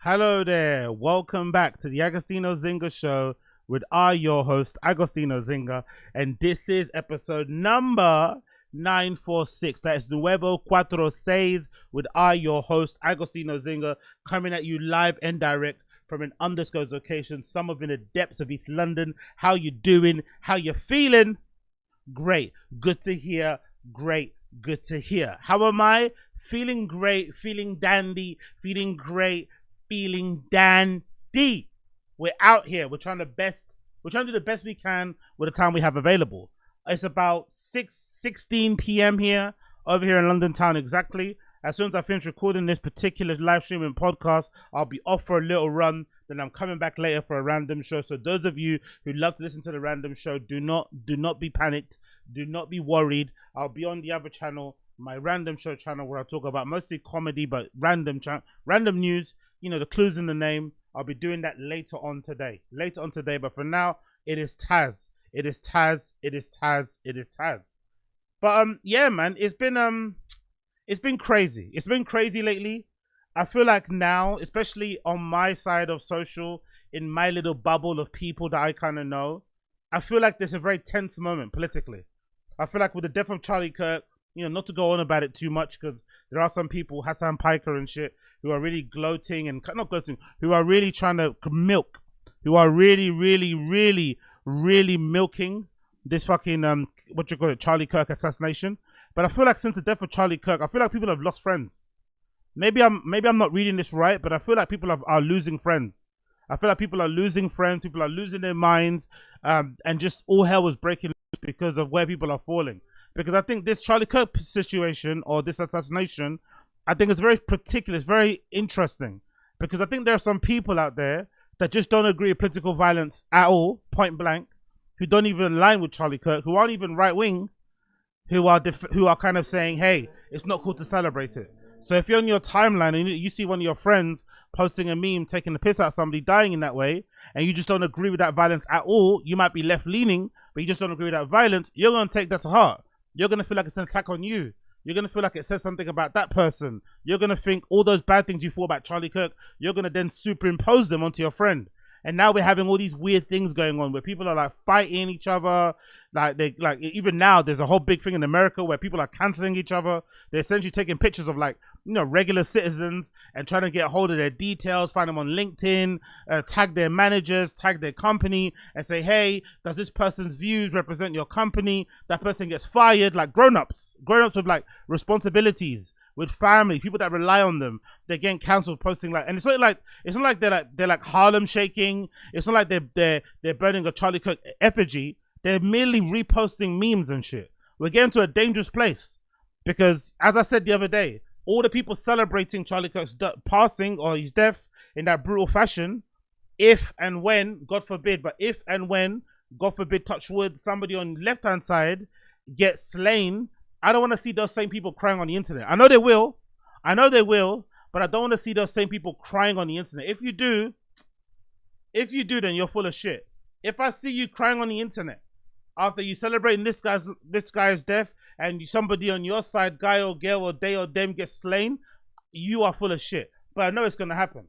Hello there. Welcome back to the Agostino Zinga Show with your host, Agostino Zinga. And this is episode number 946. That is Nuevo Cuatro Seis with your host, Agostino Zinga, coming at you live and direct from an undisclosed location, somewhere in the depths of East London. How you doing? How you feeling? Great. Good to hear. Great. Good to hear. How am I? Feeling great. Feeling dandy. Feeling great. Feeling dandy. We're out here. We're trying to do the best we can with the time we have available. It's about 6:16 p.m. here, over here in London town exactly. As soon as I finish recording this particular live streaming podcast, I'll be off for a little run. Then I'm coming back later for a random show. So those of you who love to listen to the random show, do not be panicked. Do not be worried. I'll be on the other channel, my random show channel, where I talk about mostly comedy, but random news. You know, the clues in the name. I'll be doing that later on today. But for now, it is Tazz. It is Tazz. But yeah, man, it's been crazy. It's been crazy lately. I feel like now, especially on my side of social, in my little bubble of people that I kind of know, I feel like there's a very tense moment politically. I feel like with the death of Charlie Kirk, you know, not to go on about it too much, because there are some people, Hassan Piker and shit, who are really gloating and not gloating, who are really trying to milk, who are really milking this fucking Charlie Kirk assassination. But I feel like since the death of Charlie Kirk, I feel like people have lost friends. Maybe I'm not reading this right, but I feel like people are losing friends. I feel like people are losing friends, people are losing their minds, and just all hell was breaking loose because of where people are falling. Because I think this Charlie Kirk situation, or this assassination, I think it's very particular, it's very interesting. Because I think there are some people out there that just don't agree with political violence at all, point blank, who don't even align with Charlie Kirk, who aren't even right-wing, who are kind of saying, hey, it's not cool to celebrate it. So if you're on your timeline and you see one of your friends posting a meme taking the piss out of somebody dying in that way, and you just don't agree with that violence at all, you might be left-leaning, but you just don't agree with that violence, you're going to take that to heart. You're going to feel like it's an attack on you. You're going to feel like it says something about that person. You're going to think all those bad things you thought about Charlie Kirk, you're going to then superimpose them onto your friend. And now we're having all these weird things going on where people are like fighting each other. Like even now there's a whole big thing in America where people are canceling each other. They're essentially taking pictures of, like, you know, regular citizens and trying to get a hold of their details, find them on LinkedIn, tag their managers, tag their company, and say, hey, does this person's views represent your company? That person gets fired. Like grown-ups with like responsibilities, with family, people that rely on them, they're getting cancelled, posting like, and it's not like they're like Harlem shaking. It's not like they're burning a Charlie Kirk effigy. They're merely reposting memes and shit. We're getting to a dangerous place because, as I said the other day, all the people celebrating Charlie Kirk's passing or his death in that brutal fashion, if and when, God forbid, God forbid, touch wood, somebody on the left-hand side gets slain, I don't want to see those same people crying on the internet. I know they will, but I don't want to see those same people crying on the internet. If you do, then you're full of shit. If I see you crying on the internet after you celebrating this guy's death, and somebody on your side, guy or girl or they or them, gets slain, you are full of shit. But I know it's gonna happen.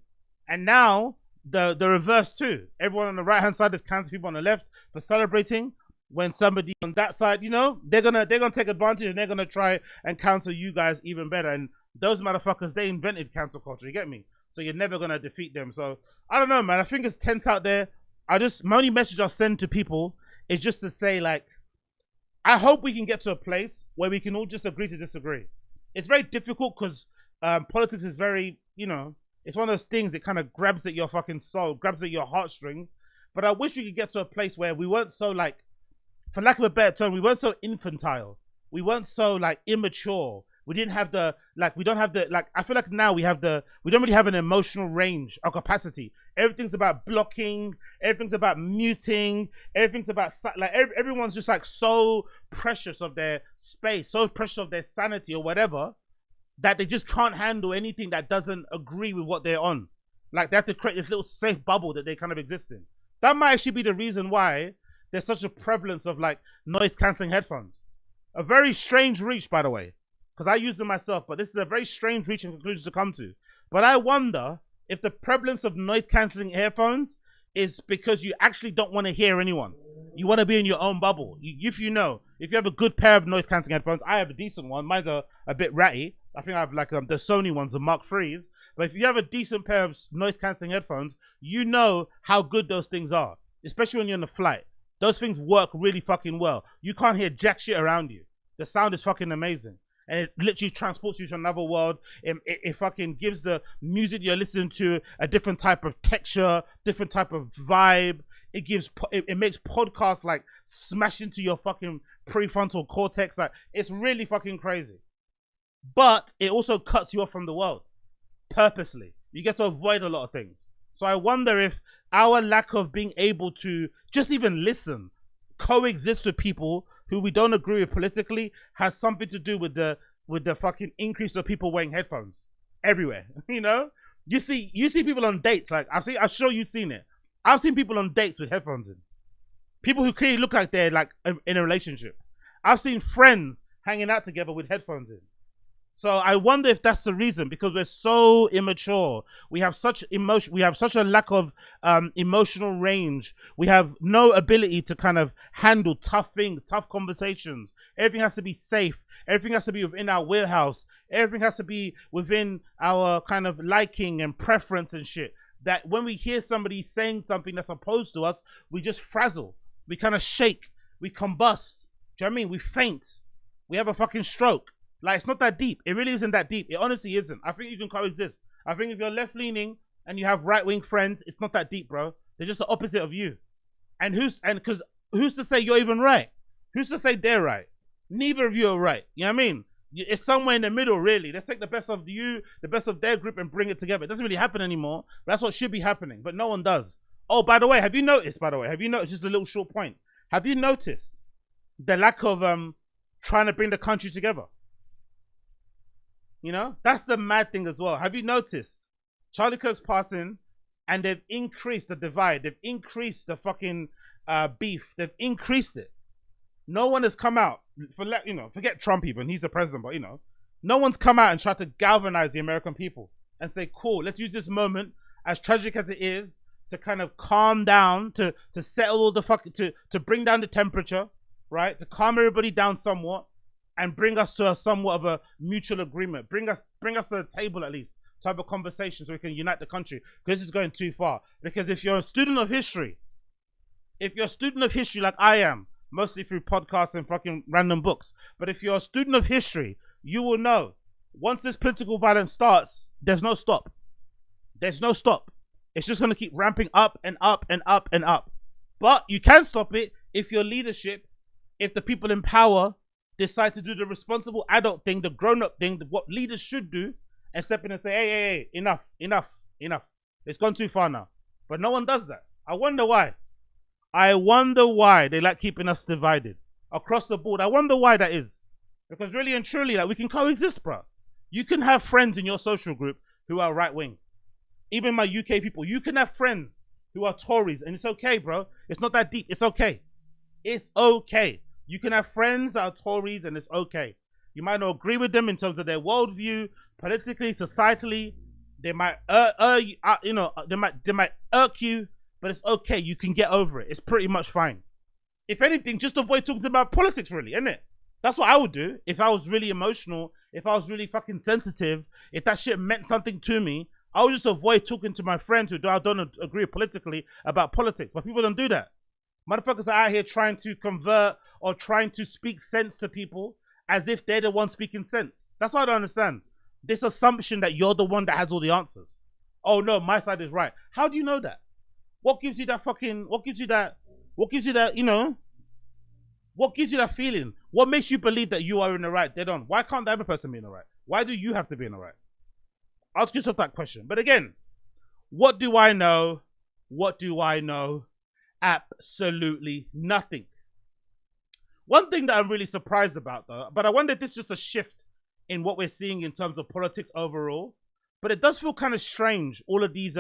And now the reverse too. Everyone on the right hand side is canceling people on the left for celebrating. When somebody on that side, you know, they're gonna take advantage and they're gonna try and cancel you guys even better. And those motherfuckers, they invented cancel culture. You get me? So you're never gonna defeat them. So I don't know, man. I think it's tense out there. My only message I'll send to people is just to say, like, I hope we can get to a place where we can all just agree to disagree. It's very difficult because politics is very, you know, it's one of those things that kind of grabs at your fucking soul, grabs at your heartstrings. But I wish we could get to a place where we weren't so, like, for lack of a better term, we weren't so infantile. We weren't so, like, immature. We didn't have the, like, we don't have the, like, I feel like now we don't really have an emotional range or capacity. Everything's about blocking. Everything's about muting. Everything's about, like, everyone's just, like, so precious of their space, so precious of their sanity or whatever, that they just can't handle anything that doesn't agree with what they're on. Like, they have to create this little safe bubble that they kind of exist in. That might actually be the reason why there's such a prevalence of, like, noise cancelling headphones. A very strange reach, by the way, because I use them myself, but this is a very strange reach and conclusion to come to. But I wonder if the prevalence of noise cancelling earphones is because you actually don't want to hear anyone. You want to be in your own bubble. If you have a good pair of noise cancelling headphones, I have a decent one. Mine's a bit ratty. I think I have like the Sony ones, the Mark III's. But if you have a decent pair of noise cancelling headphones, you know how good those things are, especially when you're on a flight. Those things work really fucking well. You can't hear jack shit around you. The sound is fucking amazing. And it literally transports you to another world. It fucking gives the music you're listening to a different type of texture, different type of vibe. It makes podcasts like smash into your fucking prefrontal cortex. Like, it's really fucking crazy. But it also cuts you off from the world purposely. You get to avoid a lot of things. So I wonder if our lack of being able to just even listen, coexist with people who we don't agree with politically, has something to do with the fucking increase of people wearing headphones everywhere. You know, you see people on dates. Like I'm sure you've seen it. I've seen people on dates with headphones in. People who clearly look like they're like in a relationship. I've seen friends hanging out together with headphones in. So I wonder if that's the reason, because we're so immature. We have such emotion. We have such a lack of emotional range. We have no ability to kind of handle tough things, tough conversations. Everything has to be safe. Everything has to be within our warehouse. Everything has to be within our kind of liking and preference and shit. That when we hear somebody saying something that's opposed to us, we just frazzle. We kind of shake. We combust. Do you know what I mean? We faint. We have a fucking stroke. Like, it's not that deep. It really isn't that deep. It honestly isn't. I think you can coexist. I think if you're left-leaning and you have right-wing friends, it's not that deep, bro. They're just the opposite of you. And who's to say you're even right? Who's to say they're right? Neither of you are right. You know what I mean? It's somewhere in the middle, really. Let's take the best of you, the best of their group, and bring it together. It doesn't really happen anymore. That's what should be happening, but no one does. Oh, by the way, have you noticed, just a little short point. Have you noticed the lack of trying to bring the country together? You know, that's the mad thing as well. Have you noticed Charlie Kirk's passing, and they've increased the divide. They've increased the fucking beef. They've increased it. No one has come out forget Trump even, he's the president, but no one's come out and tried to galvanize the American people and say, cool, let's use this moment, as tragic as it is, to kind of calm down, to settle all the to bring down the temperature, right? To calm everybody down somewhat and bring us to somewhat of a mutual agreement. Bring us to the table at least to have a conversation so we can unite the country, because this is going too far. Because if you're a student of history, like I am, mostly through podcasts and fucking random books, but if you're a student of history, you will know once this political violence starts, there's no stop. There's no stop. It's just going to keep ramping up and up and up and up. But you can stop it if your leadership, if the people in power decide to do the responsible adult thing, the grown-up thing, what leaders should do, and step in and say, hey, enough. It's gone too far now. But no one does that. I wonder why. They like keeping us divided across the board. I wonder why that is. Because really and truly, like, we can coexist, bro. You can have friends in your social group who are right-wing. Even my UK people, you can have friends who are Tories, and it's okay, bro. It's not that deep. It's okay. It's okay. You can have friends that are Tories, and it's okay. You might not agree with them in terms of their worldview, politically, societally. They might, they might irk you, but it's okay. You can get over it. It's pretty much fine. If anything, just avoid talking about politics, really, isn't it? That's what I would do if I was really emotional, if I was really fucking sensitive, if that shit meant something to me. I would just avoid talking to my friends who don't agree politically about politics. But people don't do that. Motherfuckers are out here trying to convert or trying to speak sense to people as if they're the one speaking sense. That's what I don't understand. This assumption that you're the one that has all the answers. Oh no, my side is right. How do you know that? What gives you that feeling? What makes you believe that you are in the right? They don't. Why can't the other person be in the right? Why do you have to be in the right? Ask yourself that question. But again, what do I know? What do I know? Absolutely nothing. One thing that I'm really surprised about, though, but I wonder if this is just a shift in what we're seeing in terms of politics overall, but it does feel kind of strange, all of these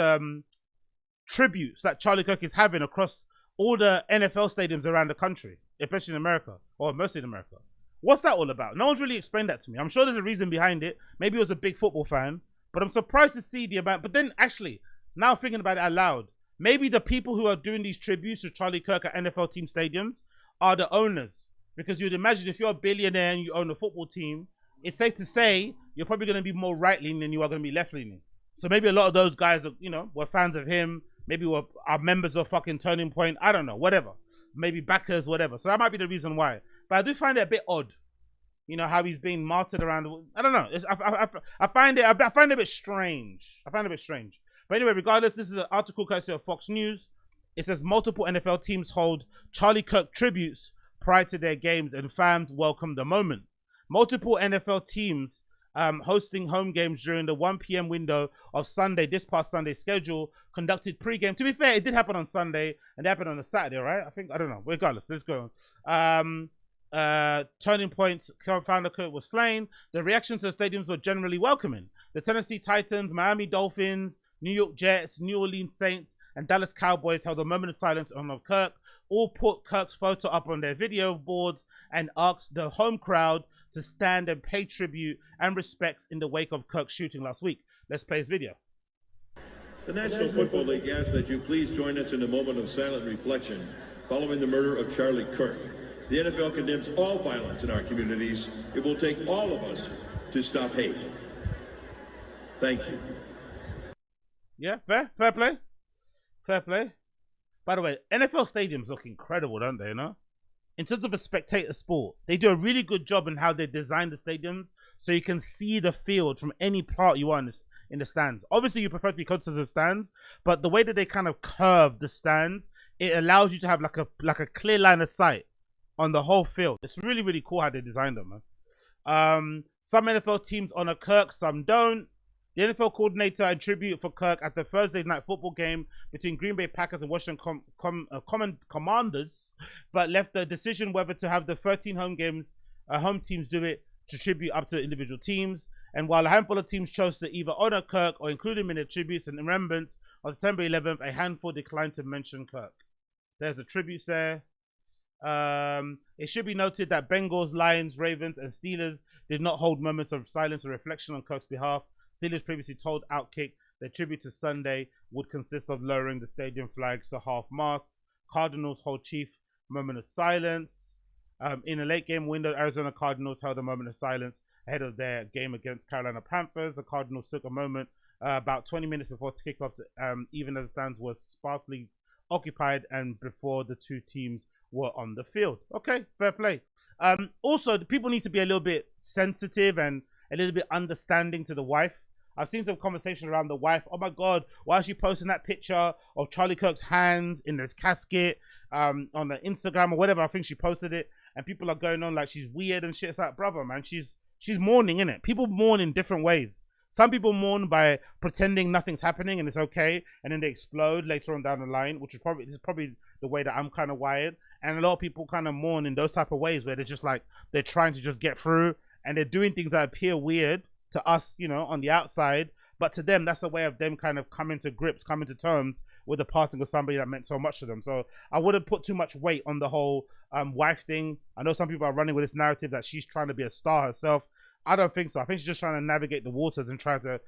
tributes that Charlie Kirk is having across all the NFL stadiums around the country, especially in America, or mostly in America. What's that all about? No one's really explained that to me. I'm sure there's a reason behind it. Maybe he was a big football fan, But I'm surprised to see the amount. But then actually, now thinking about it out loud, maybe the people who are doing these tributes to Charlie Kirk at NFL team stadiums are the owners. Because you'd imagine if you're a billionaire and you own a football team, it's safe to say you're probably going to be more right-leaning than you are going to be left-leaning. So maybe a lot of those guys, are, you know, were fans of him. Maybe are members of fucking Turning Point. I don't know, whatever. Maybe backers, whatever. So that might be the reason why. But I do find it a bit odd. You know, how he's being martyred around. I don't know. I find it a bit strange. I find it a bit strange. But anyway, regardless, this is an article courtesy of Fox News. It says multiple NFL teams hold Charlie Kirk tributes prior to their games and fans welcome the moment. Multiple NFL teams hosting home games during the 1 p.m. window of Sunday, this past Sunday schedule, conducted pre-game. To be fair, it did happen on Sunday and it happened on a Saturday, right? I don't know. Regardless, let's go. Turning Point's founder Kirk was slain. The reaction to the stadiums were generally welcoming. The Tennessee Titans, Miami Dolphins, New York Jets, New Orleans Saints, and Dallas Cowboys held a moment of silence in honor of Kirk. All put Kirk's photo up on their video boards and asked the home crowd to stand and pay tribute and respects in the wake of Kirk's shooting last week. Let's play his video. The National Football League asks that you please join us in a moment of silent reflection following the murder of Charlie Kirk. The NFL condemns all violence in our communities. It will take all of us to stop hate. Thank you. Yeah, fair play. Fair play. By the way, NFL stadiums look incredible, don't they, you know? In terms of a spectator sport, they do a really good job in how they design the stadiums so you can see the field from any part you are in the stands. Obviously, you prefer to be close to the stands, but the way that they kind of curve the stands, it allows you to have like a clear line of sight on the whole field. It's really, really cool how they designed them, man. Some NFL teams honor Kirk, some don't. The NFL coordinator and tribute for Kirk at the Thursday night football game between Green Bay Packers and Washington Commanders, but left the decision whether to have the 13 home teams do it to tribute up to individual teams. And while a handful of teams chose to either honor Kirk or include him in their tributes and remembrance on September 11th, a handful declined to mention Kirk. There's the tributes there. It should be noted that Bengals, Lions, Ravens, and Steelers did not hold moments of silence or reflection on Kirk's behalf. Steelers previously told Outkick their tribute to Sunday would consist of lowering the stadium flags to half-mast. Cardinals hold chief moment of silence. In a late game window, Arizona Cardinals held a moment of silence ahead of their game against Carolina Panthers. The Cardinals took a moment about 20 minutes before kickoff, even as the stands were sparsely occupied and before the two teams were on the field. Okay, fair play. Also, the people need to be a little bit sensitive and a little bit understanding to the wife. I've seen some conversation around the wife. Oh my God, why is she posting that picture of Charlie Kirk's hands in this casket on the Instagram or whatever? I think she posted it, and people are going on like she's weird and shit. It's like, brother, man, she's mourning, innit? People mourn in different ways. Some people mourn by pretending nothing's happening and it's okay, and then they explode later on down the line, which is probably the way that I'm kind of wired. And a lot of people kind of mourn in those type of ways where they're just like, they're trying to just get through, and they're doing things that appear weird to us, you know, on the outside, but to them, that's a way of them kind of coming to terms with the parting of somebody that meant so much to them. So I wouldn't put too much weight on the whole wife thing. I know some people are running with this narrative that she's trying to be a star herself. I don't think so. I think she's just trying to navigate the waters and try to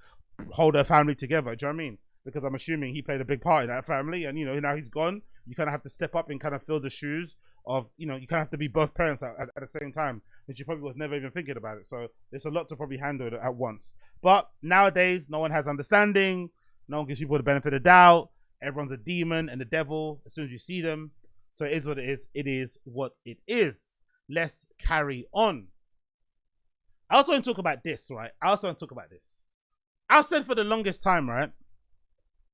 hold her family together. Do you know what I mean? Because I'm assuming he played a big part in that family, and, you know, now he's gone. You kind of have to step up and kind of fill the shoes of, you know, you kind of have to be both parents at the same time, which she probably was never even thinking about it. So there's a lot to probably handle at once. But nowadays, no one has understanding. No one gives people the benefit of doubt. Everyone's a demon and the devil as soon as you see them. So it is what it is. It is what it is. Let's carry on. I also want to talk about this, right? I said for the longest time, right,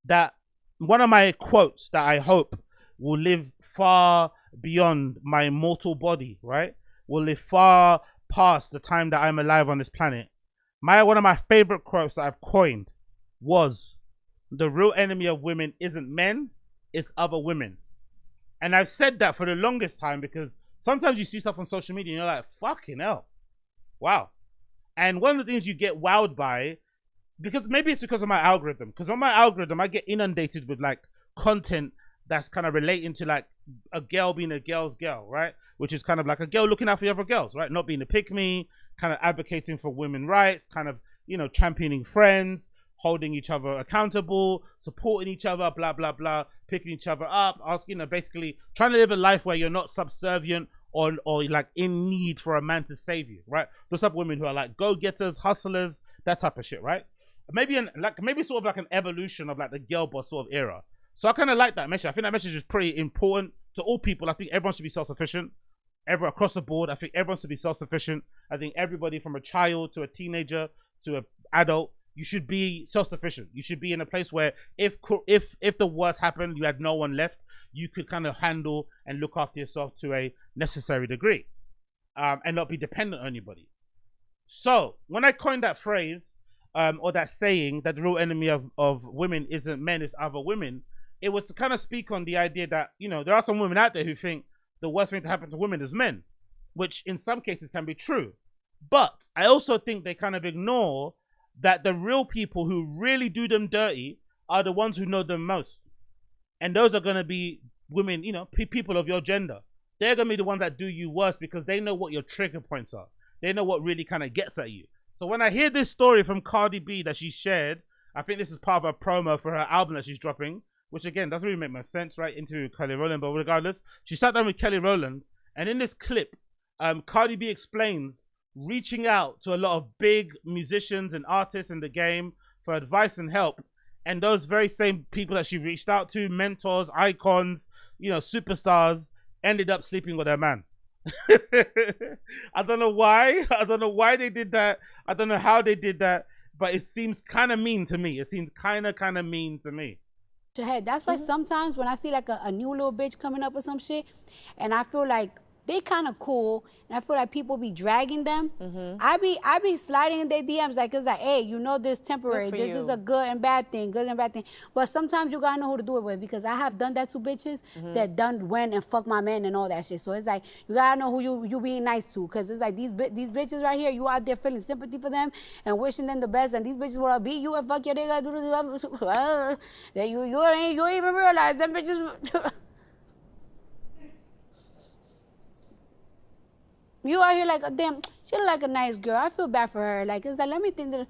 that one of my quotes that I hope will live far beyond my mortal body, right, will live far past the time that I'm alive on this planet. One of my favorite quotes that I've coined was, the real enemy of women isn't men, it's other women. And I've said that for the longest time because sometimes you see stuff on social media and you're like, fucking hell, wow. And one of the things you get wowed by, because maybe it's because of my algorithm, because on my algorithm I get inundated with like content that's kind of relating to like a girl being a girl's girl, right? Which is kind of like a girl looking out for the other girls, right? Not being a pick-me, kind of advocating for women's rights, kind of, you know, championing friends, holding each other accountable, supporting each other, blah, blah, blah, picking each other up, asking, basically trying to live a life where you're not subservient or like in need for a man to save you, right? Those type of women who are like go-getters, hustlers, that type of shit, right? Maybe sort of like an evolution of like the girl boss sort of era. So I kind of like that message. I think that message is pretty important to all people. I think everyone should be self-sufficient. Everyone across the board, I think everyone should be self-sufficient. I think everybody from a child to a teenager to an adult, you should be self-sufficient. You should be in a place where if the worst happened, you had no one left, you could kind of handle and look after yourself to a necessary degree, and not be dependent on anybody. So when I coined that phrase, or that saying that the real enemy of women isn't men, it's other women, it was to kind of speak on the idea that, you know, there are some women out there who think the worst thing to happen to women is men, which in some cases can be true. But I also think they kind of ignore that the real people who really do them dirty are the ones who know them most. And those are going to be women, you know, people of your gender. They're going to be the ones that do you worse because they know what your trigger points are. They know what really kind of gets at you. So when I hear this story from Cardi B that she shared, I think this is part of a promo for her album that she's dropping, which again, doesn't really make much sense, right? Interview with Kelly Rowland, but regardless, she sat down with Kelly Rowland, and in this clip, Cardi B explains reaching out to a lot of big musicians and artists in the game for advice and help. And those very same people that she reached out to, mentors, icons, you know, superstars, ended up sleeping with her man. I don't know why. I don't know why they did that. I don't know how they did that, but it seems kind of mean to me. It seems kind of mean to me. Head. That's why sometimes when I see like a new little bitch coming up with some shit, and I feel like they kind of cool, and I feel like people be dragging them. I be sliding in their DMs like it's like, hey, you know, this temporary. This is a good and bad thing, But sometimes you gotta know who to do it with, because I have done that to bitches that done went and fuck my man and all that shit. So it's like you gotta know who you being nice to, because it's like these bitches right here, you out there feeling sympathy for them and wishing them the best, and these bitches will beat you and fuck your nigga. That you ain't even realize them bitches. You out here like, damn, she look like a nice girl. I feel bad for her. Like, it's like, let me think that,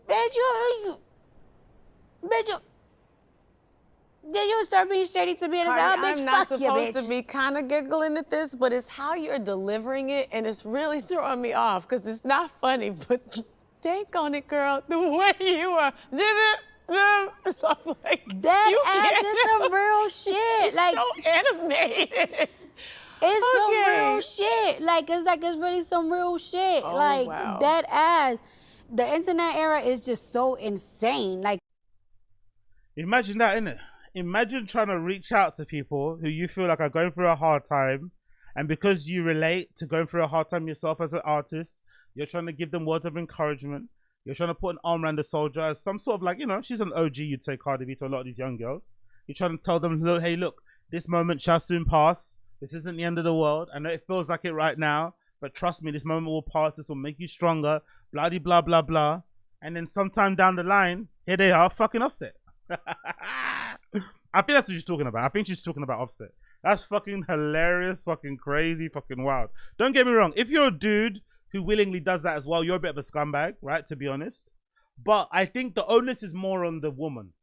bitch, then you start being shady to me, and it's like, oh, bitch, I'm not fuck you, supposed bitch. to be kind of giggling at this, but it's how you're delivering it, and it's really throwing me off, because it's not funny, but take on it, girl, the way you are. So like, That ass is some real shit. Like, so animated. It's some real shit. Like, it's really some real shit. Oh, like, wow. That ass. The internet era is just so insane. Like, imagine that, innit? Imagine trying to reach out to people who you feel like are going through a hard time, and because you relate to going through a hard time yourself as an artist, you're trying to give them words of encouragement. You're trying to put an arm around the soldier as some sort of like, you know, she's an OG, you'd say, Cardi B, to a lot of these young girls. You're trying to tell them, look, hey, look, this moment shall soon pass. This isn't the end of the world. I know it feels like it right now, but trust me, this moment will pass. This will make you stronger. Blah, blah, blah, blah. And then sometime down the line, here they are, fucking Offset. I think that's what she's talking about. I think she's talking about Offset. That's fucking hilarious, fucking crazy, fucking wild. Don't get me wrong. If you're a dude who willingly does that as well, you're a bit of a scumbag, right? To be honest. But I think the onus is more on the woman.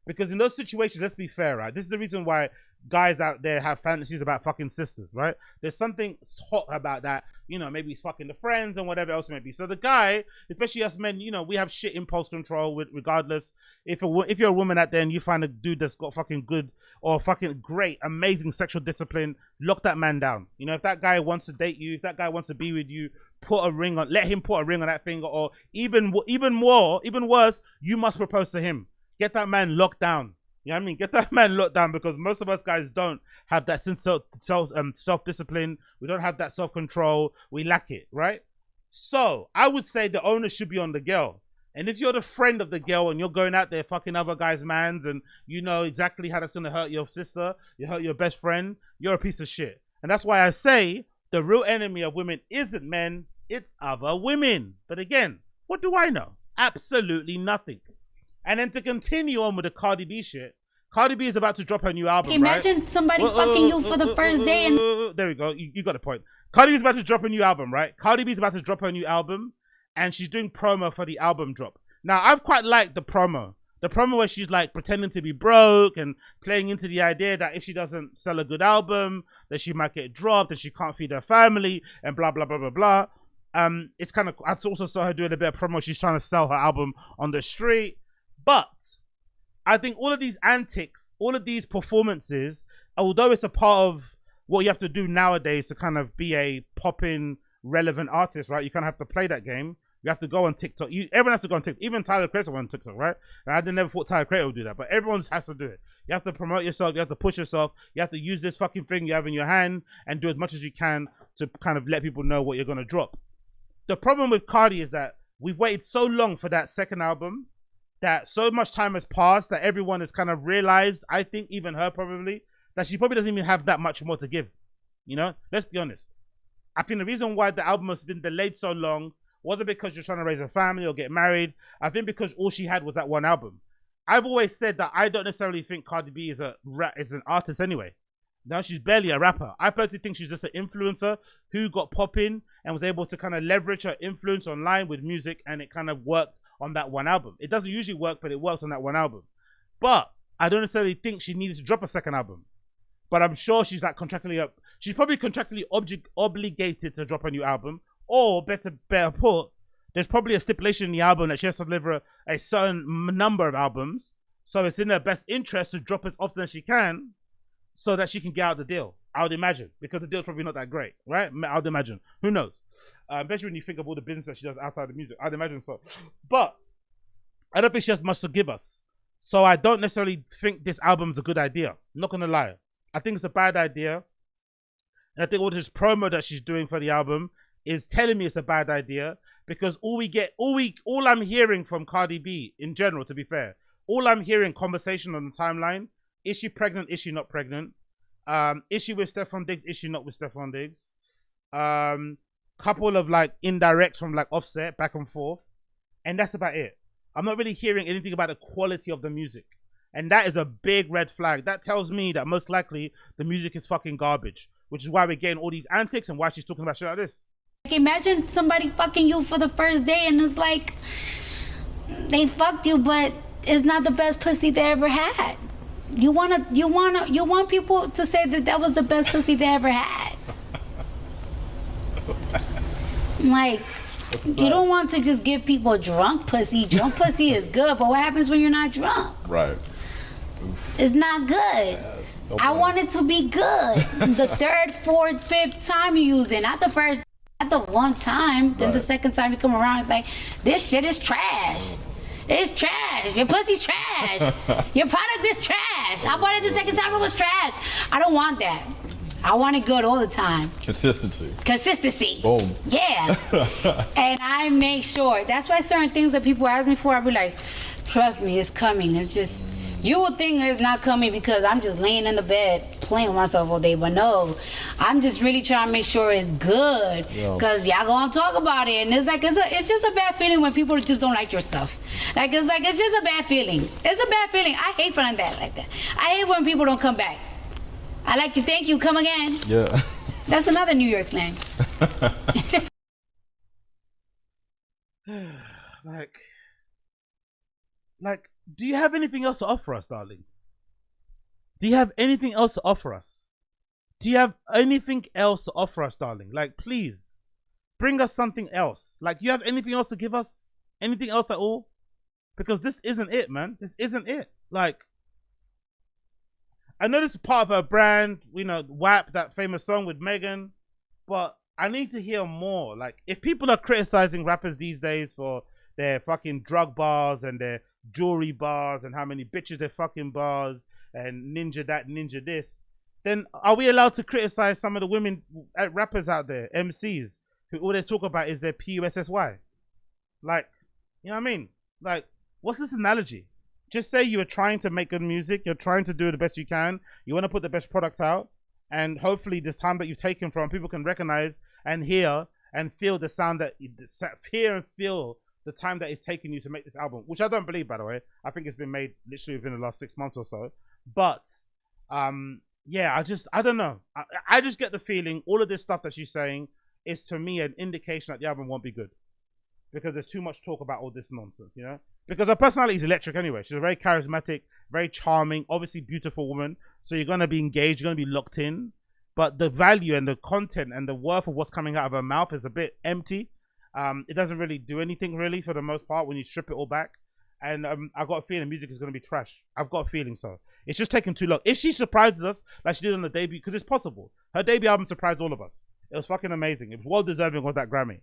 Because in those situations, let's be fair, right? This is the reason why guys out there have fantasies about fucking sisters, right? There's something hot about that, you know, maybe he's fucking the friends and whatever else it may be. So the guy, especially us men, you know, we have shit impulse control with regardless. If you're a woman out there and you find a dude that's got fucking good or fucking great, amazing sexual discipline, lock that man down. You know, if that guy wants to date you, if that guy wants to be with you, put a ring on, let him put a ring on that finger, or even worse, you must propose to him. Get that man locked down. You know what I mean? Get that man locked down, because most of us guys don't have that self-discipline. We don't have that self-control. We lack it, right? So I would say the onus should be on the girl. And if you're the friend of the girl and you're going out there fucking other guys' mans and you know exactly how that's going to hurt your sister, you hurt your best friend, you're a piece of shit. And that's why I say the real enemy of women isn't men, it's other women. But again, what do I know? Absolutely nothing. And then to continue on with the Cardi B shit, Cardi B is about to drop her new album, imagine right? somebody fucking you for the first day and... There we go. You got the point. Cardi B is about to drop a new album, right? Cardi B is about to drop her new album, and she's doing promo for the album drop. Now, I've quite liked the promo. The promo where she's like pretending to be broke and playing into the idea that if she doesn't sell a good album, that she might get dropped and she can't feed her family and blah, blah, blah, blah, blah. It's kind of, I also saw her doing a bit of promo. She's trying to sell her album on the street. But I think all of these antics, all of these performances, although it's a part of what you have to do nowadays to kind of be a popping, relevant artist, right? You kind of have to play that game. You have to go on TikTok. Everyone has to go on TikTok. Even Tyler Creator went on TikTok, right? And I never thought Tyler Creator would do that, but everyone has to do it. You have to promote yourself. You have to push yourself. You have to use this fucking thing you have in your hand and do as much as you can to kind of let people know what you're going to drop. The problem with Cardi is that we've waited so long for that second album, that so much time has passed that everyone has kind of realized, I think even her probably, that she probably doesn't even have that much more to give. You know, let's be honest. I think the reason why the album has been delayed so long wasn't because you're trying to raise a family or get married. I think because all she had was that one album. I've always said that I don't necessarily think Cardi B is an artist anyway. Now she's barely a rapper. I personally think she's just an influencer who got popping and was able to kind of leverage her influence online with music, and it kind of worked on that one album. It doesn't usually work, but it worked on that one album. But I don't necessarily think she needed to drop a second album. But I'm sure she's like contractually up. She's probably contractually obligated to drop a new album, or better put, there's probably a stipulation in the album that she has to deliver a certain number of albums. So it's in her best interest to drop as often as she can, so that she can get out the deal. I would imagine, because the deal's probably not that great, right? I would imagine. Who knows? Especially when you think of all the business that she does outside of music. I'd imagine so. But I don't think she has much to give us. So I don't necessarily think this album's a good idea. I'm not gonna lie. I think it's a bad idea. And I think all this promo that she's doing for the album is telling me it's a bad idea, because all I'm hearing from Cardi B in general, to be fair, all I'm hearing conversation on the timeline, is she pregnant? Is she not pregnant? Is she with Stefan Diggs? Is she not with Stefan Diggs? Couple of like indirects from like Offset back and forth. And that's about it. I'm not really hearing anything about the quality of the music. And that is a big red flag. That tells me that most likely the music is fucking garbage, which is why we're getting all these antics and why she's talking about shit like this. Like, imagine somebody fucking you for the first day and it's like, they fucked you, but it's not the best pussy they ever had. You want people to say that that was the best pussy they ever had. Like, you don't want to just give people drunk pussy. Drunk pussy is good, but what happens when you're not drunk? Right. It's not good. I want it to be good. The third, fourth, fifth time you use it, not the first, not the one time. Then the second time you come around, it's like, this shit is trash. It's trash. Your pussy's trash. Your product is trash. I bought it the second time, it was trash. I don't want that. I want it good all the time. Consistency. Boom. Yeah. And I make sure. That's why certain things that people ask me for, I'll be like, trust me, it's coming. It's just, you would think it's not coming because I'm just laying in the bed playing with myself all day. But no, I'm just really trying to make sure it's good. Because y'all gonna talk about it. And it's like, it's just a bad feeling when people just don't like your stuff. It's just a bad feeling. It's a bad feeling. I hate feeling that like that. I hate when people don't come back. I like to thank you, come again. Yeah. That's another New York slang. Like, do you have anything else to offer us, darling? Do you have anything else to offer us? Do you have anything else to offer us, darling? Like, please, bring us something else. Like, you have anything else to give us? Anything else at all? Because this isn't it, man. This isn't it. Like, I know this is part of her brand, you know, WAP, that famous song with Megan, but I need to hear more. Like, if people are criticizing rappers these days for their fucking drug bars and their jewelry bars and how many bitches they fucking bars and ninja that, ninja this, then are we allowed to criticize some of the women rappers out there, MCs, who all they talk about is their PUSSY? Like, you know what I mean? Like, what's this analogy? Just say you are trying to make good music, you're trying to do the best you can, you want to put the best products out, and hopefully this time that you've taken from, people can recognize and hear and feel the sound that hear and feel the time that it's taken you to make this album, which I don't believe, by the way. I think it's been made literally within the last 6 months or so. But yeah, I don't know. I just get the feeling all of this stuff that she's saying is, to me, an indication that the album won't be good, because there's too much talk about all this nonsense, you know. Because her personality is electric anyway. She's a very charismatic, very charming, obviously beautiful woman. So you're going to be engaged, you're going to be locked in. But the value and the content and the worth of what's coming out of her mouth is a bit empty. It doesn't really do anything really for the most part when you strip it all back. And I got a feeling music is going to be trash. I've got a feeling so. It's just taking too long. If she surprises us like she did on the debut, because it's possible. Her debut album surprised all of us. It was fucking amazing. It was well deserving of that Grammy.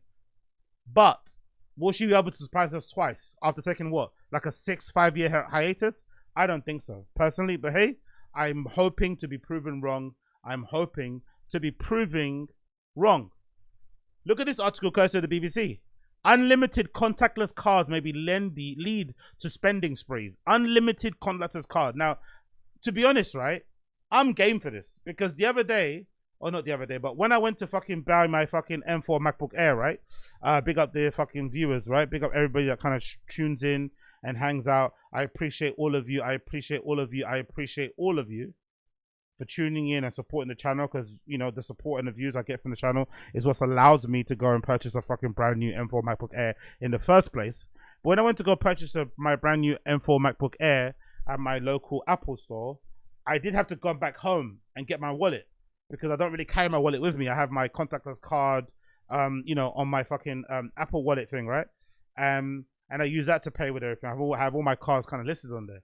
But will she be able to surprise us twice after taking what? Like a 5-year hiatus? I don't think so, personally. But hey, I'm hoping to be proven wrong. I'm hoping to be proving wrong. Look at this article courtesy of the BBC. Unlimited contactless cards may be lead to spending sprees. Unlimited contactless card. Now, to be honest, right, I'm game for this because the other day, or not the other day, but when I went to fucking buy my fucking M4 MacBook Air, right, big up the fucking viewers, right, big up everybody that kind of tunes in and hangs out. I appreciate all of you. I appreciate all of you. I appreciate all of you for tuning in and supporting the channel, because you know the support and the views I get from the channel is what allows me to go and purchase a fucking brand new M4 MacBook Air in the first place. But when I went to go purchase my brand new M4 MacBook Air at my local Apple store, I did have to go back home and get my wallet because I don't really carry my wallet with me. I have my contactless card, you know, on my fucking Apple Wallet thing, right? And I use that to pay with everything. I have all my cards kind of listed on there.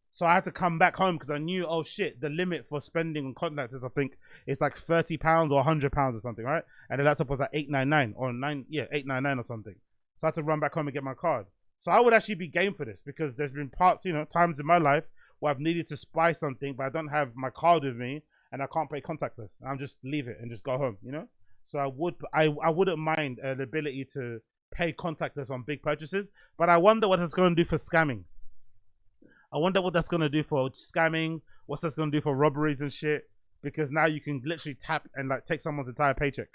So I had to come back home because I knew, oh shit, the limit for spending on contactless, I think, is like £30 or £100 or something, right? And the laptop was like $899 or $899 or something. So I had to run back home and get my card. So I would actually be game for this because there's been parts, you know, times in my life where I've needed to buy something, but I don't have my card with me and I can't pay contactless. I'm just leave it and just go home, you know? So I wouldn't mind the ability to pay contactless on big purchases, but I wonder what it's going to do for scamming. I wonder what that's going to do for scamming, what's that's going to do for robberies and shit, because now you can literally tap and like take someone's entire paycheck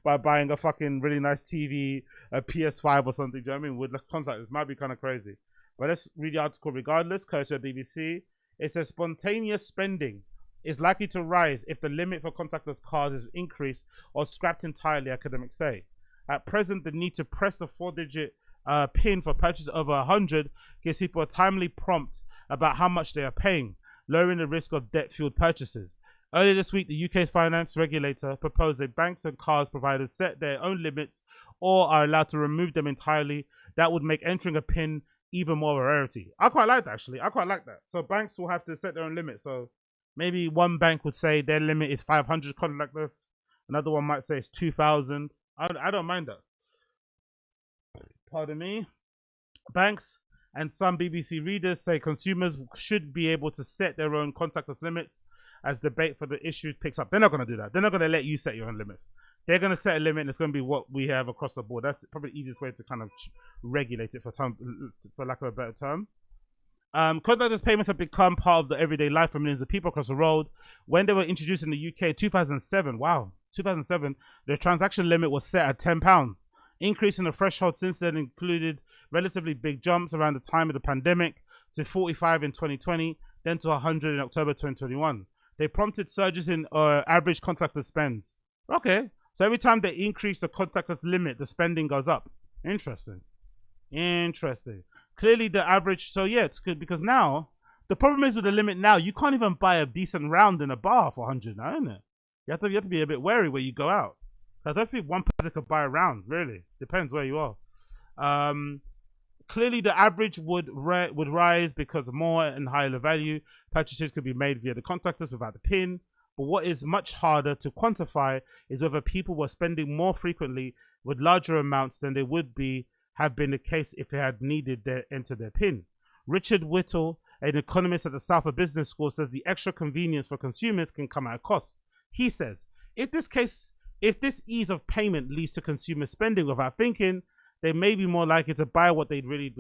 by buying a fucking really nice TV, a PS5 or something. Do you know what I mean? With the contactless, might be kind of crazy. But let's read the article regardless. Courtesy of BBC. It says spontaneous spending is likely to rise if the limit for contactless cards is increased or scrapped entirely, academics say. At present, the need to press the 4-digit PIN for purchases over 100 gives people a timely prompt about how much they are paying, lowering the risk of debt-fueled purchases. Earlier this week, the UK's finance regulator proposed that banks and cards providers set their own limits or are allowed to remove them entirely. That would make entering a PIN even more of a rarity. I quite like that, actually. I quite like that. So banks will have to set their own limit. So maybe one bank would say their limit is 500 contactless. Another one might say it's 2,000. I don't mind that. Pardon me. Banks and some BBC readers say consumers should be able to set their own contactless limits as debate for the issue picks up. They're not going to do that. They're not going to let you set your own limits. They're going to set a limit and it's going to be what we have across the board. That's probably the easiest way to kind of regulate it, for lack of a better term. Contactless payments have become part of the everyday life for millions of people across the world. When they were introduced in the UK in 2007, wow, 2007, the transaction limit was set at £10. Increasing the threshold since then included relatively big jumps around the time of the pandemic to 45 in 2020, then to 100 in October 2021. They prompted surges in average contactless spends. Okay, so every time they increase the contactless limit, the spending goes up. Interesting. Interesting. Clearly the average, so yeah, it's good because now, the problem is with the limit now, you can't even buy a decent round in a bar for 100 now, isn't it? You have to be a bit wary where you go out. I don't think one person could buy a round, really. Depends where you are. Clearly, the average would rise because more and higher value purchases could be made via the contactless without the PIN. But what is much harder to quantify is whether people were spending more frequently with larger amounts than they would have been the case if they had needed to enter their PIN. Richard Whittle, an economist at the Southwark Business School, says the extra convenience for consumers can come at a cost. He says, if this ease of payment leads to consumer spending without thinking, they may be more likely to buy what they really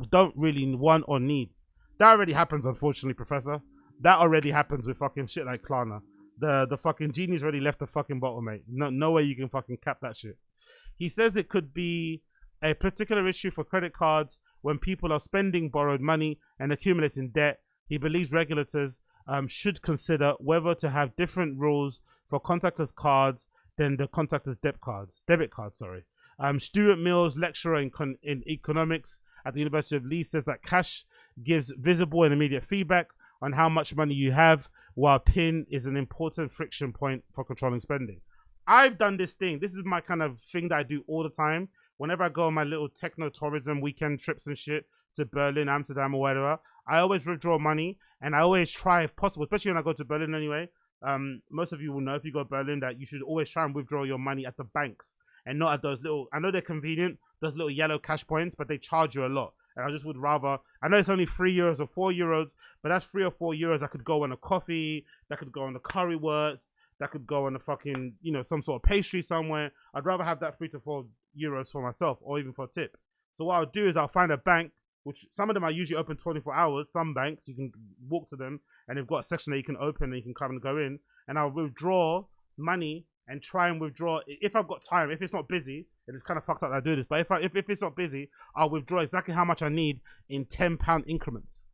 don't really want or need. That already happens, unfortunately, Professor. That already happens with fucking shit like Klarna. The fucking genie's already left the fucking bottle, mate. No way you can fucking cap that shit. He says it could be a particular issue for credit cards when people are spending borrowed money and accumulating debt. He believes regulators should consider whether to have different rules for contactless cards than the contactless debit cards. Stuart Mills, lecturer in economics at the University of Leeds says that cash gives visible and immediate feedback on how much money you have, while PIN is an important friction point for controlling spending. I've done this thing. This is my kind of thing that I do all the time. Whenever I go on my little techno tourism weekend trips and shit to Berlin, Amsterdam, or whatever, I always withdraw money, and I always try, if possible, especially when I go to Berlin anyway. Most of you will know if you go to Berlin that you should always try and withdraw your money at the banks and not at those little, I know they're convenient, those little yellow cash points, but they charge you a lot. And I just would rather, I know it's only €3 or €4, but that's €3 or €4 I could go on a coffee, that could go on the currywurst, that could go on a fucking, you know, some sort of pastry somewhere. I'd rather have that €3 to €4 for myself, or even for a tip. So what I'll do is I'll find a bank, which some of them are usually open 24 hours. Some banks, you can walk to them and they've got a section that you can open and you can come and go in. And I'll withdraw money and try and withdraw, if I've got time, if it's not busy, and it's kind of fucked up that I do this, but if it's not busy, I'll withdraw exactly how much I need in £10 increments.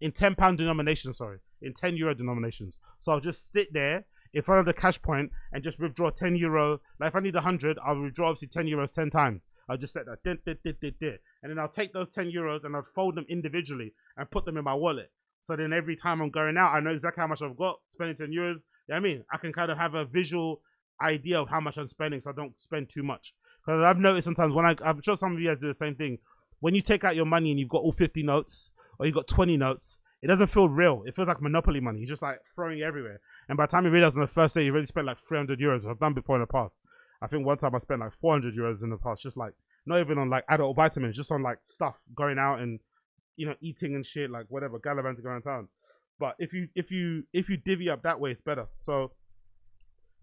In £10 denominations, sorry. In €10 denominations. So I'll just sit there in front of the cash point and just withdraw €10. Like if I need 100, I'll withdraw obviously €10 10 times. I'll just set that, and then I'll take those €10 and I'll fold them individually and put them in my wallet. So then every time I'm going out, I know exactly how much I've got, spending €10. You know what I mean? I can kind of have a visual idea of how much I'm spending, so I don't spend too much. Because I've noticed sometimes when I'm sure some of you guys do the same thing. When you take out your money and you've got all 50 notes or you've got 20 notes, it doesn't feel real. It feels like Monopoly money. You're just like throwing it everywhere. And by the time you realize on the first day, you already spent like €300, which I've done before in the past. I think one time I spent like €400 in the past, just like, not even on like adult vitamins, just on like stuff, going out and, you know, eating and shit, like whatever, gallivanting around town. But if you divvy up that way, it's better. So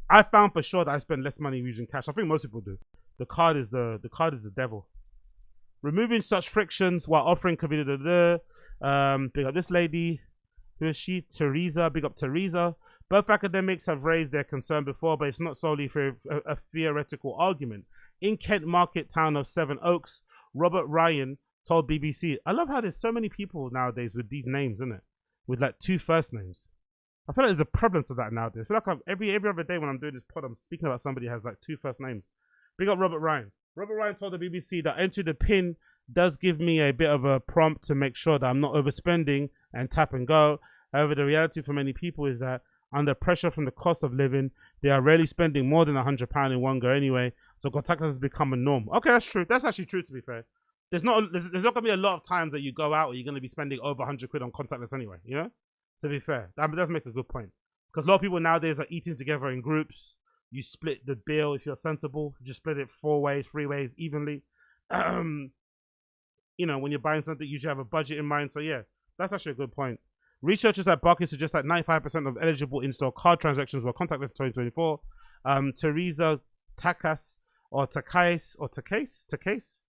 I found for sure that I spend less money using cash. I think most people do. The card is the devil. Removing such frictions while offering convenience. Big up this lady. Who is she? Teresa. Big up Teresa. Both academics have raised their concern before, but it's not solely for a theoretical argument. In Kent market town of Seven Oaks, Robert Ryan told BBC, I love how there's so many people nowadays with these names, isn't it? With like 2 first names. I feel like there's a prevalence of that nowadays. I feel like every other day when I'm doing this pod, I'm speaking about somebody who has like 2 first names. Big up Robert Ryan. Robert Ryan told the BBC that entering the PIN does give me a bit of a prompt to make sure that I'm not overspending and tap and go. However, the reality for many people is that under pressure from the cost of living, they are rarely spending more than £100 in one go anyway. So contactless has become a norm. Okay, that's true. That's actually true, to be fair. There's not going to be a lot of times that you go out or you're going to be spending over £100 on contactless anyway, you know? To be fair, that does make a good point. Because a lot of people nowadays are eating together in groups. You split the bill if you're sensible. You just split it 4 ways, 3 ways, evenly. You know, when you're buying something, you should have a budget in mind. So yeah, that's actually a good point. Researchers at Barclays suggest that 95% of eligible in-store card transactions were contactless in 2024. Teresa Takas or Takais or Takasis,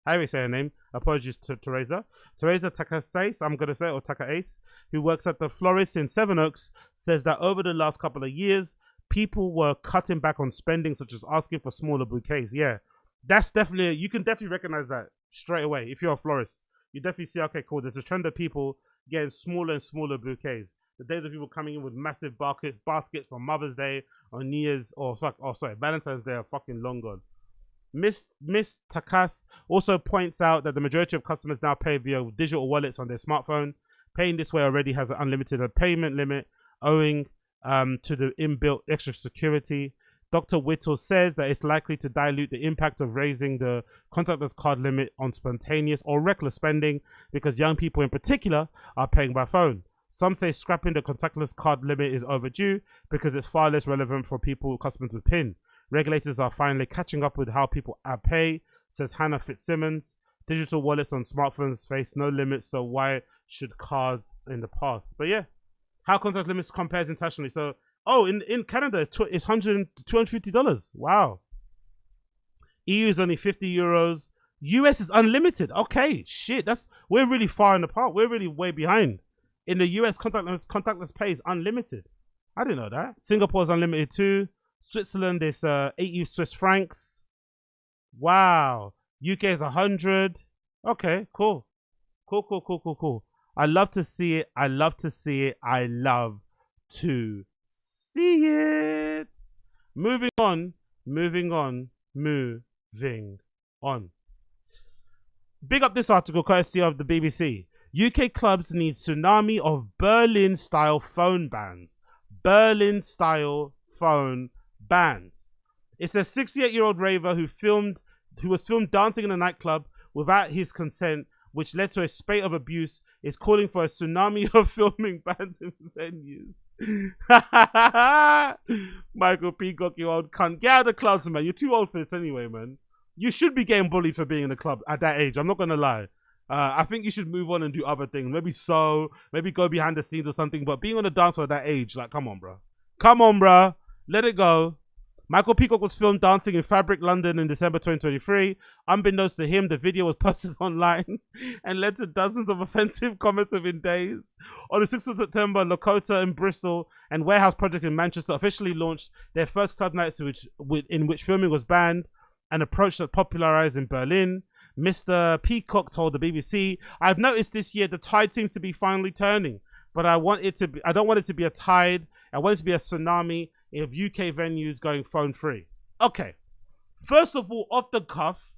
how do we say her name? Apologies to Teresa. Teresa Takasis, I'm going to say, or Takais, who works at the florist in Seven Oaks, says that over the last couple of years, people were cutting back on spending, such as asking for smaller bouquets. Yeah, that's definitely, you can definitely recognize that straight away. If you're a florist, you definitely see, okay, cool, there's a trend of people getting smaller and smaller bouquets. The days of people coming in with massive baskets for Mother's Day or New Year's, Valentine's Day are fucking long gone. Miss Takas also points out that the majority of customers now pay via digital wallets on their smartphone. Paying this way already has an unlimited payment limit owing to the inbuilt extra security. Dr. Whittle says that it's likely to dilute the impact of raising the contactless card limit on spontaneous or reckless spending because young people in particular are paying by phone. Some say scrapping the contactless card limit is overdue because it's far less relevant for customers with PIN. Regulators are finally catching up with how people pay, says Hannah Fitzsimmons. Digital wallets on smartphones face no limits, so why should cards in the past? But yeah, how contact limits compares internationally. So, in Canada, it's $250. Wow. EU is only €50. US is unlimited. Okay, shit, we're really far in the part. We're really way behind. In the US, contactless pay is unlimited. I didn't know that. Singapore's unlimited too. Switzerland is 80 Swiss francs. Wow. UK is 100. Okay, cool. Cool. I love to see it. I love to see it. Moving on. Big up this article courtesy of the BBC. UK clubs need tsunami of Berlin-style phone bans. Berlin-style phone bans. It's a 68-year-old raver who was filmed dancing in a nightclub without his consent, which led to a spate of abuse, is calling for a tsunami of filming bans in venues. Michael Peacock, you old cunt. Get out of the clubs, man. You're too old for this anyway, man. You should be getting bullied for being in a club at that age. I'm not going to lie. I think you should move on and do other things. Maybe go behind the scenes or something. But being on the dance floor at that age, like, come on, bro. Come on, bro. Let it go. Michael Peacock was filmed dancing in Fabric, London in December 2023. Unbeknownst to him, the video was posted online and led to dozens of offensive comments within days. On the 6th of September, Lakota in Bristol and Warehouse Project in Manchester officially launched their first club nights in which filming was banned, an approach that popularized in Berlin. Mr. Peacock told the BBC, "I've noticed this year the tide seems to be finally turning, but I don't want it to be a tide. I want it to be a tsunami of UK venues going phone free." Okay, first of all, off the cuff,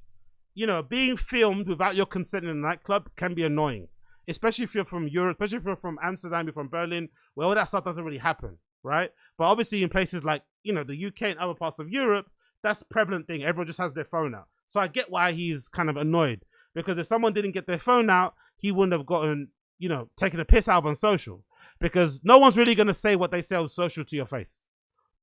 you know, being filmed without your consent in a nightclub can be annoying, especially if you're from Europe, especially if you're from Amsterdam, you're from Berlin, where all that stuff doesn't really happen, right? But obviously in places like, you know, the UK and other parts of Europe, that's a prevalent thing. Everyone just has their phone out. So I get why he's kind of annoyed, because if someone didn't get their phone out, he wouldn't have gotten, you know, taken a piss out on social, because no one's really going to say what they say on social to your face.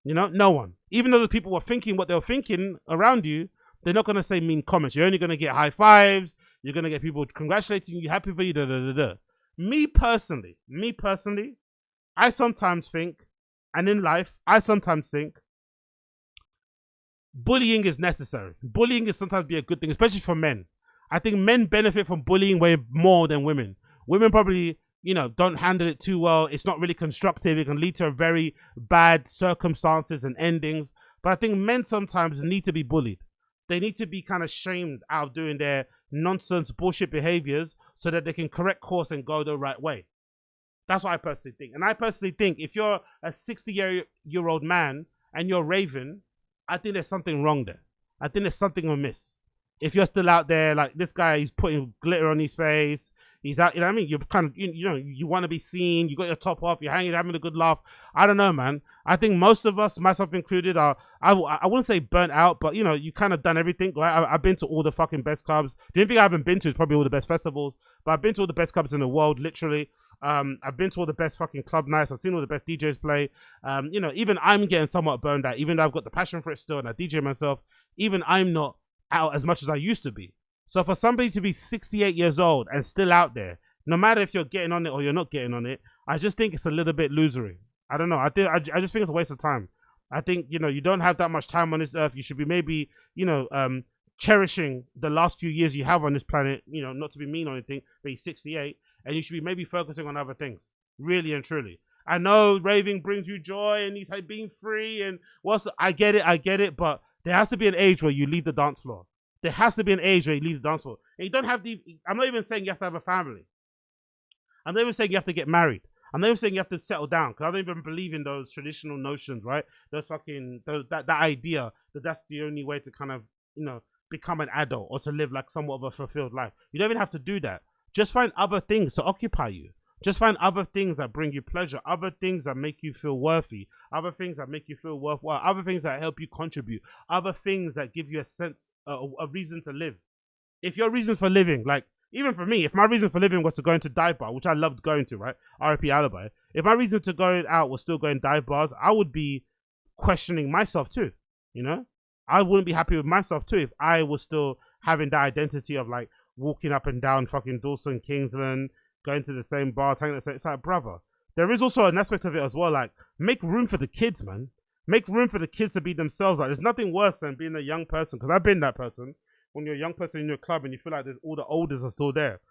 You know, no one. Even though the people were thinking what they were thinking around you, they're not going to say mean comments. You're only going to get high fives. You're going to get people congratulating you, happy for you, da da da da. Me personally, I sometimes think, and in life, I sometimes think, bullying is necessary. Bullying is sometimes be a good thing, especially for men. I think men benefit from bullying way more than women. Women probably, you know, don't handle it too well. It's not really constructive. It can lead to very bad circumstances and endings. But I think men sometimes need to be bullied. They need to be kind of shamed out of doing their nonsense bullshit behaviors so that they can correct course and go the right way. That's what I personally think. And I personally think if you're a 60-year-old man and you're raving, I think there's something wrong there. I think there's something amiss. If you're still out there, like this guy, he's putting glitter on his face. He's out, you know what I mean? You're kind of, you know, you want to be seen. You got your top off. You're hanging, having a good laugh. I don't know, man. I think most of us, myself included, are, I wouldn't say burnt out, but, you know, you kind of done everything, right? I've been to all the fucking best clubs. The only thing I haven't been to is probably all the best festivals, but I've been to all the best clubs in the world, literally. I've been to all the best fucking club nights. I've seen all the best DJs play. You know, even I'm getting somewhat burned out, even though I've got the passion for it still and I DJ myself, even I'm not out as much as I used to be. So for somebody to be 68 years old and still out there, no matter if you're getting on it or you're not getting on it, I just think it's a little bit losery. I don't know. I just think it's a waste of time. I think, you know, you don't have that much time on this earth. You should be maybe, you know, cherishing the last few years you have on this planet, you know, not to be mean or anything, but he's 68, and you should be maybe focusing on other things, really and truly. I know raving brings you joy and he's being free and I get it, but there has to be an age where you leave the dance floor. There has to be an age where you leave the dance floor. And you don't have I'm not even saying you have to have a family. I'm not even saying you have to get married. I'm not even saying you have to settle down, because I don't even believe in those traditional notions, right? That idea that that's the only way to kind of, you know, become an adult or to live like somewhat of a fulfilled life. You don't even have to do that. Just find other things to occupy you. Just find other things that bring you pleasure, other things that make you feel worthy, other things that make you feel worthwhile, other things that help you contribute, other things that give you a sense, a reason to live. If your reason for living, like, even for me, if my reason for living was to go into dive bar, which I loved going to, right? RIP Alibi. If my reason to go out was still going dive bars, I would be questioning myself too, you know? I wouldn't be happy with myself too if I was still having that identity of like walking up and down fucking Dawson, Kingsland, going to the same bars, hanging at the same. It's like, brother, there is also an aspect of it as well. Like, make room for the kids, man. Make room for the kids to be themselves. Like, there's nothing worse than being a young person, because I've been that person. When you're a young person in your club and you feel like there's all the olders are still there,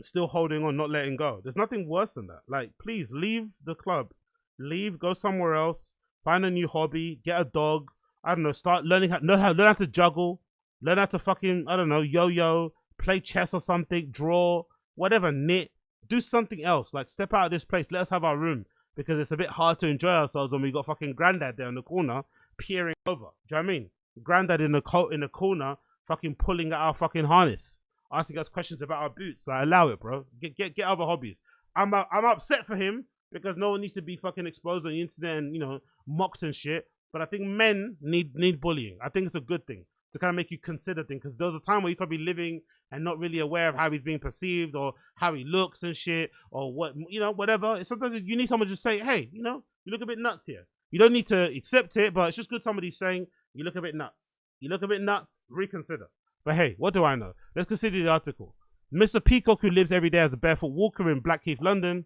still holding on, not letting go. There's nothing worse than that. Like, please leave the club, leave, go somewhere else, find a new hobby, get a dog. I don't know, start learning learn how to juggle, learn how to fucking, I don't know, yo-yo, play chess or something, draw, whatever, knit, do something else. Like, step out of this place, let us have our room, because it's a bit hard to enjoy ourselves when we got fucking granddad there in the corner peering over. Do you know what I mean? Granddad in the corner fucking pulling at our fucking harness. asking us questions about our boots. Like, allow it, bro. Get other hobbies. I'm upset for him because no one needs to be fucking exposed on the internet and, you know, mocked and shit. But I think men need bullying. I think it's a good thing to kind of make you consider things, because there was a time where you could be living and not really aware of how he's being perceived or how he looks and shit or what, you know, whatever. Sometimes you need someone to just say, hey, you know, you look a bit nuts here. You don't need to accept it, but it's just good somebody saying, you look a bit nuts. You look a bit nuts, reconsider. But hey, what do I know? Let's consider the article. Mr. Peacock, who lives every day as a barefoot walker in Blackheath, London,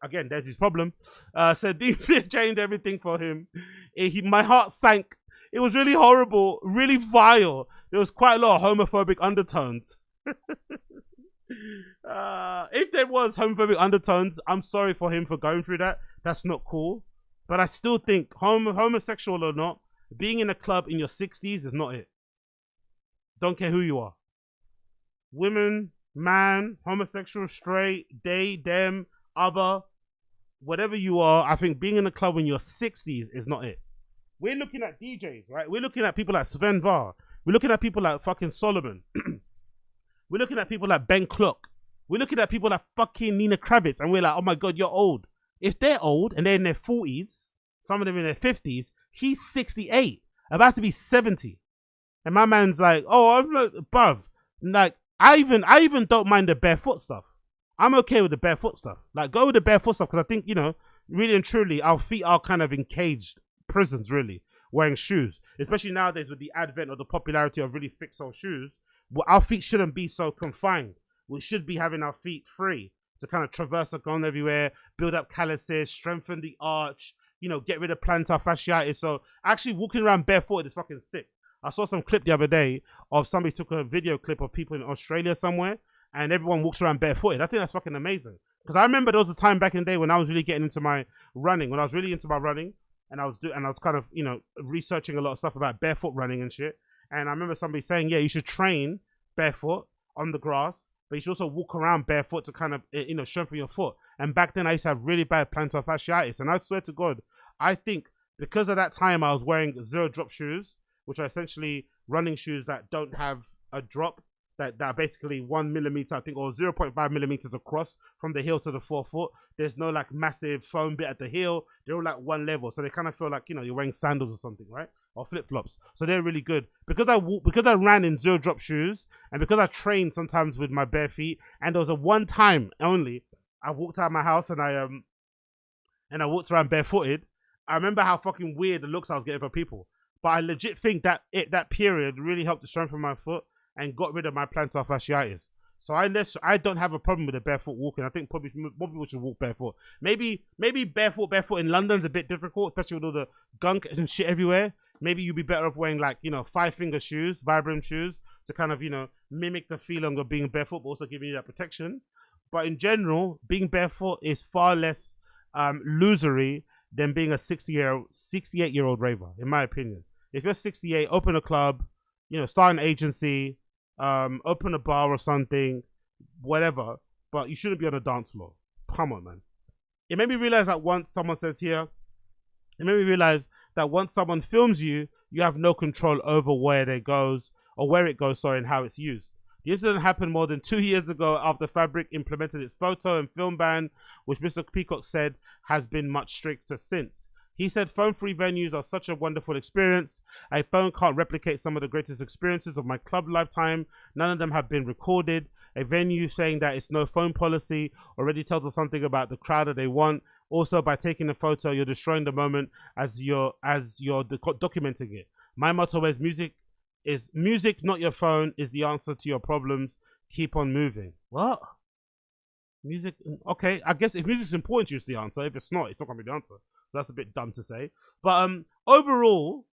again, there's his problem, said being fit changed everything for him. My heart sank. It was really horrible, really vile. There was quite a lot of homophobic undertones. If there was homophobic undertones, I'm sorry for him for going through that. That's not cool. But I still think, homosexual or not, being in a club in your 60s is not it. Don't care who you are. Women, man, homosexual, straight, they, them, other, whatever you are, I think being in a club in your 60s is not it. We're looking at DJs, right? We're looking at people like Sven Var. We're looking at people like fucking Solomon. We're looking at people like Ben Klock. We're looking at people like fucking Nina Kravitz, and we're like, oh my God, you're old. If they're old and they're in their 40s, some of them in their 50s, he's 68, about to be 70. And my man's like, oh, I'm like, bruv. Like, I even don't mind the barefoot stuff. I'm okay with the barefoot stuff. Like, go with the barefoot stuff, because I think, you know, really and truly, our feet are kind of encaged prisons, really, wearing shoes. Especially nowadays with the advent of the popularity of really thick sole shoes. Well, our feet shouldn't be so confined. We should be having our feet free to kind of traverse the ground everywhere, build up calluses, strengthen the arch, you know, get rid of plantar fasciitis. So actually walking around barefoot is fucking sick. I saw some clip the other day of somebody took a video clip of people in Australia somewhere, and everyone walks around barefooted. I think that's fucking amazing. Because I remember there was a time back in the day when I was really getting into my running, and I was kind of, you know, researching a lot of stuff about barefoot running and shit. And I remember somebody saying, yeah, you should train barefoot on the grass, but you should also walk around barefoot to kind of, you know, strengthen your foot. And back then I used to have really bad plantar fasciitis. And I swear to God, I think because of that time I was wearing 0 drop shoes, which are essentially running shoes that don't have a drop, that are basically 1 millimeter, I think, or 0.5 millimeters across from the heel to the forefoot. There's no like massive foam bit at the heel. They're all like one level. So they kind of feel like, you know, you're wearing sandals or something, right? Or flip-flops. So they're really good. Because I ran in 0 drop shoes, and because I trained sometimes with my bare feet, and there was a one time only, I walked out of my house and I walked around barefooted. I remember how fucking weird the looks I was getting for people. But I legit think that that period really helped to strengthen my foot and got rid of my plantar fasciitis. So I don't have a problem with the barefoot walking. I think probably more people should walk barefoot. Maybe barefoot in London's a bit difficult, especially with all the gunk and shit everywhere. Maybe you'd be better off wearing, like, you know, 5-finger shoes, Vibram shoes, to kind of, you know, mimic the feeling of being barefoot, but also giving you that protection. But in general, being barefoot is far less losery than being a 68-year-old raver, in my opinion. If you're 68, open a club, you know, start an agency, open a bar or something, whatever, but you shouldn't be on a dance floor. Come on, man. It made me realize that once someone says here, it made me realize that once someone films you, you have no control over where it goes, and how it's used. The incident happened more than 2 years ago after Fabric implemented its photo and film ban, which Mr. Peacock said has been much stricter since. He said phone-free venues are such a wonderful experience. A phone can't replicate some of the greatest experiences of my club lifetime. None of them have been recorded. A venue saying that it's no phone policy already tells us something about the crowd that they want. Also, by taking a photo, you're destroying the moment as you're documenting it. My motto is music, not your phone, is the answer to your problems. Keep on moving. What? Music? Okay, I guess if music's important to you, it's the answer. If it's not gonna be the answer. So that's a bit dumb to say. But overall,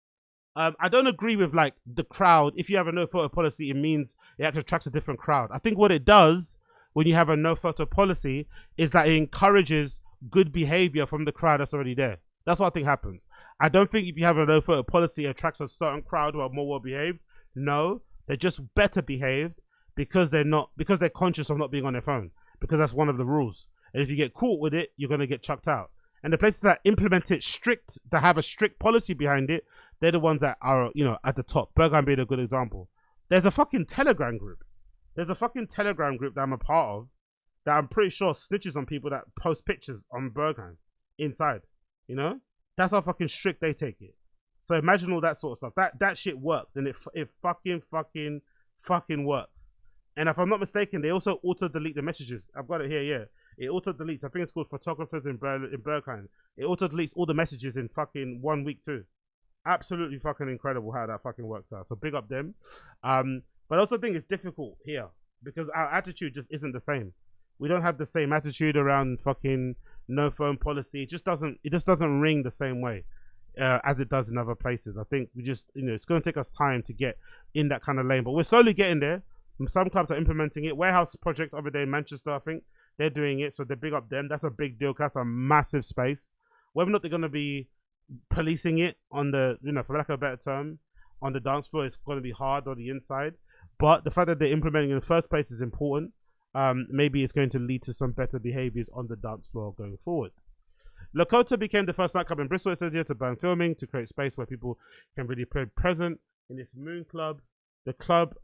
I don't agree with like the crowd. If you have a no photo policy, it means it actually attracts a different crowd. I think what it does when you have a no photo policy is that it encourages good behavior from the crowd that's already there. That's what I think happens. I don't think if you have a no photo policy, it attracts a certain crowd who are more well behaved. No, they're just better behaved because they're conscious of not being on their phone, because that's one of the rules. And if you get caught with it, you're gonna get chucked out. And the places that implement it strict, that have a strict policy behind it, they're the ones that are, you know, at the top. Bergheim being a good example. There's a fucking Telegram group. There's a fucking Telegram group that I'm a part of that I'm pretty sure snitches on people that post pictures on Berghain inside. You know? That's how fucking strict they take it. So imagine all that sort of stuff. That shit works, and it fucking works. And if I'm not mistaken, they also auto-delete the messages. I've got it here, yeah. It auto-deletes. I think it's called Photographers in Berghain. It auto-deletes all the messages in fucking 1 week too. Absolutely fucking incredible how that fucking works out. So big up them. But I also think it's difficult here because our attitude just isn't the same. We don't have the same attitude around fucking no phone policy. It just doesn't ring the same way as it does in other places. I think we just, it's going to take us time to get in that kind of lane, but we're slowly getting there. Some clubs are implementing it. Warehouse Project over there in Manchester, I think they're doing it, so they big up them. That's a big deal. That's a massive space. Whether or not they're going to be policing it on the, for lack of a better term, on the dance floor, it's going to be hard on the inside. But the fact that they're implementing it in the first place is important. Maybe it's going to lead to some better behaviors on the dance floor going forward. Lakota became the first nightclub in Bristol, it says here, to ban filming, to create space where people can really play present in this Moon Club. The club,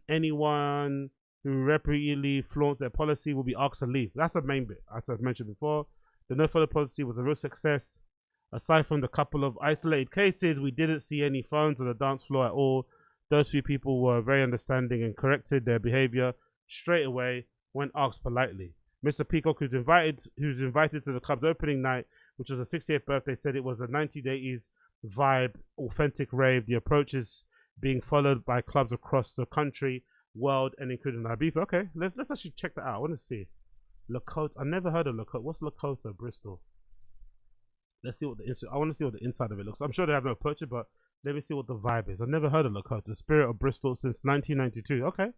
anyone who repeatedly flaunts their policy will be asked to leave. That's the main bit, as I've mentioned before. The no follow policy was a real success. Aside from the couple of isolated cases, we didn't see any phones on the dance floor at all. Those few people were very understanding and corrected their behavior straight away when asked politely. Mr. Peacock, who's invited to the club's opening night, which was a 60th birthday, said it was a 1980s vibe, authentic rave. The approach is being followed by clubs across the country, world, and including Ibiza. Okay, let's actually check that out. I want to see Lakota. I never heard of Lakota. What's Lakota, Bristol? Let's see what I want to see what the inside of it looks. I'm sure they have no picture, but let me see what the vibe is. I've never heard of Lakota. Spirit of Bristol since 1992. Okay.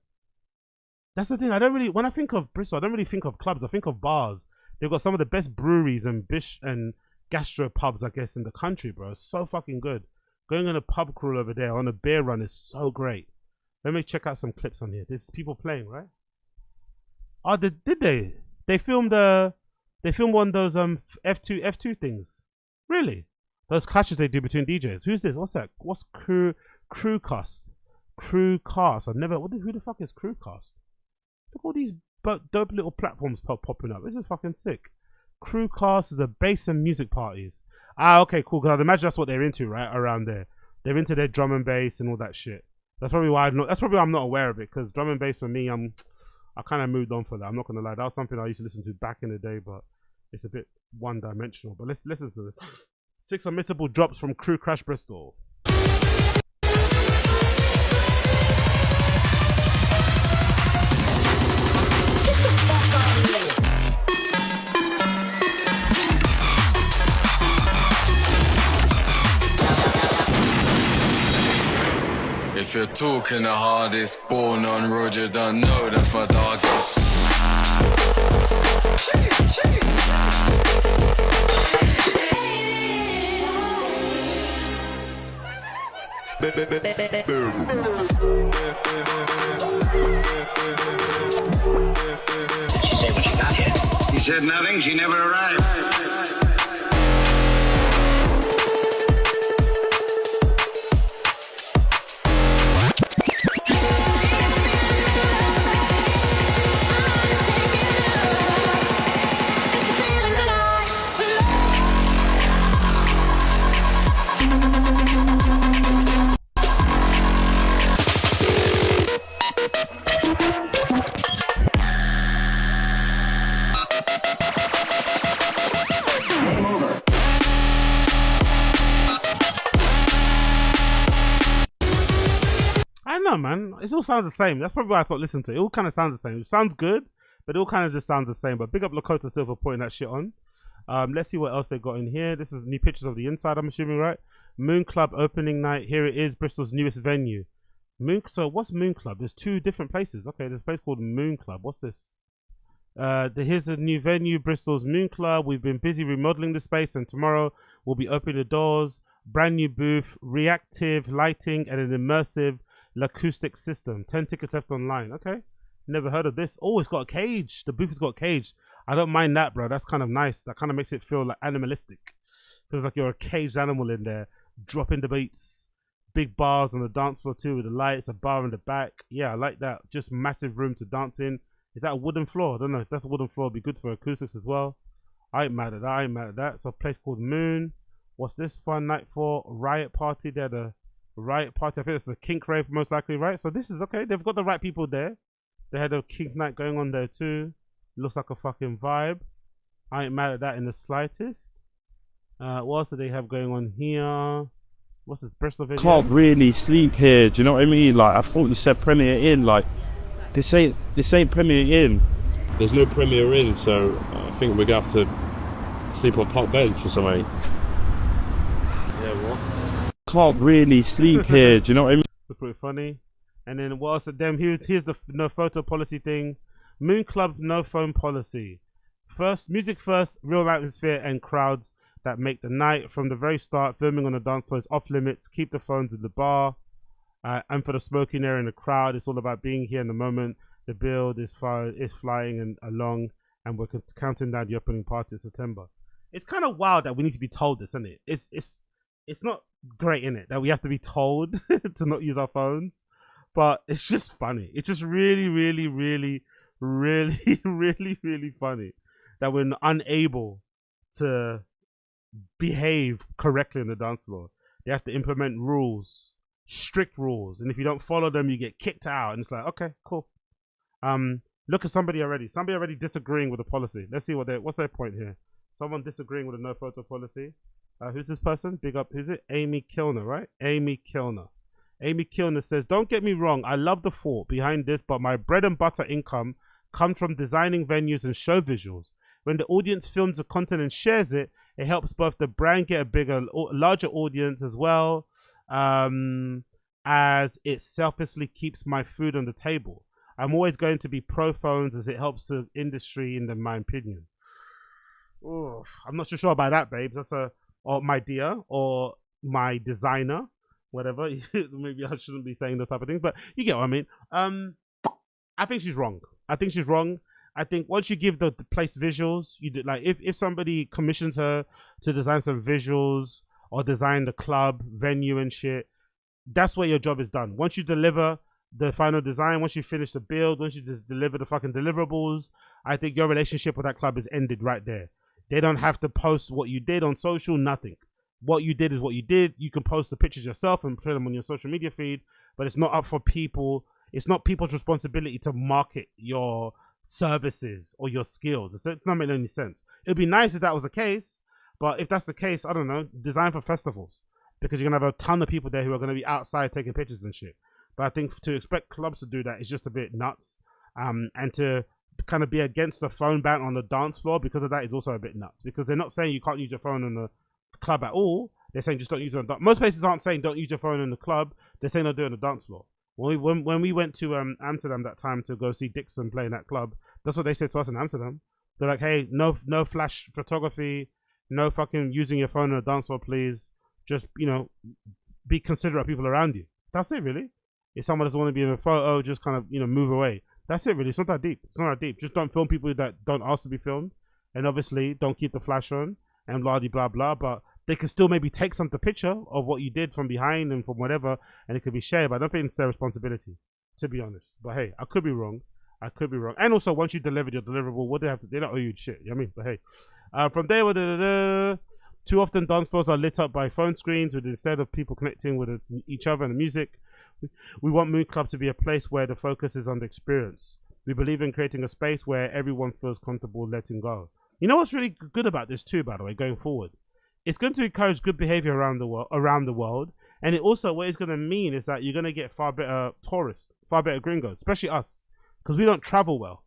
That's the thing. When I think of Bristol, I don't really think of clubs. I think of bars. They've got some of the best breweries and gastro pubs, I guess, in the country, bro. It's so fucking good. Going on a pub crawl over there on a beer run is so great. Let me check out some clips on here. There's people playing, right? Oh, did they? They filmed one of those F2 things. Really? Those clashes they do between DJs. Who's this? What's that? What's Crewcast? Crewcast. Who the fuck is Crewcast? Look at all these dope little platforms popping up. This is fucking sick. Crewcast is the bass and music parties. Ah, okay, cool. Because I'd imagine that's what they're into, right? Around there, they're into their drum and bass and all that shit. That's probably why I'm not aware of it. Because drum and bass for me, I kind of moved on for that. I'm not gonna lie. That was something I used to listen to back in the day, but it's a bit one-dimensional. But let's listen to this. 6 unmissable drops from Crew Crash Bristol. If you're talking the hardest, born on Roger, don't know that's my darkest. She said when she got here. She said nothing, she never arrived. Man, it all sounds the same. That's probably why I stopped listening to it. It all kind of sounds the same. It sounds good, but it all kind of just sounds the same. But big up Lakota still for putting that shit on. Let's see what else they got in here. This is new pictures of the inside, I'm assuming, right? Moon Club opening night. Here it is, Bristol's newest venue. So what's Moon Club? There's 2 different places. Okay, there's a place called Moon Club. What's this? Here's a new venue, Bristol's Moon Club. We've been busy remodeling the space, and tomorrow we'll be opening the doors. Brand new booth, reactive lighting, and an immersive acoustic system. 10 tickets left online. Okay, never heard of this. Oh, it's got a cage. The booth has got a cage. I don't mind that, bro. That's kind of nice. That kind of makes it feel like animalistic. Feels like you're a caged animal in there, dropping the beats, big bars on the dance floor too with the lights, a bar in the back. Yeah, I like that. Just massive room to dance in. Is that a wooden floor? I don't know. If that's a wooden floor, it'd be good for acoustics as well. I ain't mad at that. I ain't mad at that. So a place called Moon. What's this fun night for? Riot party. They're the riot party. I think it's a kink rave most likely, right? So this is okay. They've got the right people there. They had a kink night going on there too. Looks like a fucking vibe. I ain't mad at that in the slightest. What else do they have going on here? What's this Bristol video? Can't really sleep here. Do you know what I mean? Like, I thought you said Premier Inn. Like, this ain't Premier Inn. There's no Premier Inn, so I think we're gonna have to sleep on park bench or something. Yeah, what? Can't really sleep here. Do you know what I mean? That's pretty funny. And then what else? Then here's the no photo policy thing. Moon Club no phone policy. First, music first, real atmosphere and crowds that make the night. From the very start, filming on the dance floor is off limits. Keep the phones in the bar. And for the smoking area in the crowd, it's all about being here in the moment. The build is flying and along, and we're counting down the opening party in September. It's kind of wild that we need to be told this, isn't it? It's not great, in it, that we have to be told to not use our phones, but it's just funny. It's just really, really, really, really, really, really funny that we're unable to behave correctly on the dance floor. They have to implement rules, strict rules, and if you don't follow them, you get kicked out. And it's like, okay, cool. Look at somebody already disagreeing with the policy. Let's see what's their point here. Someone disagreeing with a no photo policy. Who's this person? Big up. Who's it? Amy Kilner, right? Amy Kilner. Amy Kilner says, don't get me wrong, I love the thought behind this, but my bread and butter income comes from designing venues and show visuals. When the audience films the content and shares it, it helps both the brand get a larger audience as well, as it selflessly keeps my food on the table. I'm always going to be pro phones as it helps the industry, in my opinion. Oh, I'm not so sure about that, babe. That's or my dear, or my designer, whatever. Maybe I shouldn't be saying those type of things, but you get what I mean. I think she's wrong. I think once you give the place visuals, you do, like if somebody commissions her to design some visuals or design the club venue and shit, that's where your job is done. Once you deliver the final design, once you finish the build, once you deliver the fucking deliverables, I think your relationship with that club is ended right there. They don't have to post what you did on social, nothing. What you did is what you did. You can post the pictures yourself and put them on your social media feed, but it's not up for people. It's not people's responsibility to market your services or your skills. It's not making any sense. It'd be nice if that was the case, but if that's the case, I don't know, design for festivals, because you're gonna have a ton of people there who are gonna be outside taking pictures and shit. But I think to expect clubs to do that is just a bit nuts, and to kind of be against the phone ban on the dance floor because of that is also a bit nuts, because they're not saying you can't use your phone in the club at all. They're saying just don't use it on most places aren't saying don't use your phone in the club. They're saying don't do it on the dance floor. When we went to Amsterdam that time to go see Dixon play in that club, that's what they said to us in Amsterdam. They're like, hey, no flash photography, no fucking using your phone on a dance floor, please. Just, be considerate of people around you. That's it, really. If someone doesn't want to be in a photo, just kind of, move away. That's it, really. It's not that deep. It's not that deep. Just don't film people that don't ask to be filmed. And obviously, don't keep the flash on and blah, blah, blah. But they can still maybe take the picture of what you did from behind and from whatever, and it could be shared. But I don't think it's their responsibility, to be honest. But hey, I could be wrong. And also, once you delivered your deliverable, what they don't owe you shit. You know what I mean? But hey, from there, too often dance floors are lit up by phone screens instead of people connecting with each other and the music. We want Moon Club to be a place where the focus is on the experience. We believe in creating a space where everyone feels comfortable letting go. You know what's really good about this too, by the way, going forward? It's going to encourage good behavior around the world. And it also, what it's going to mean is that you're going to get far better tourists, far better gringos, especially us, because we don't travel well.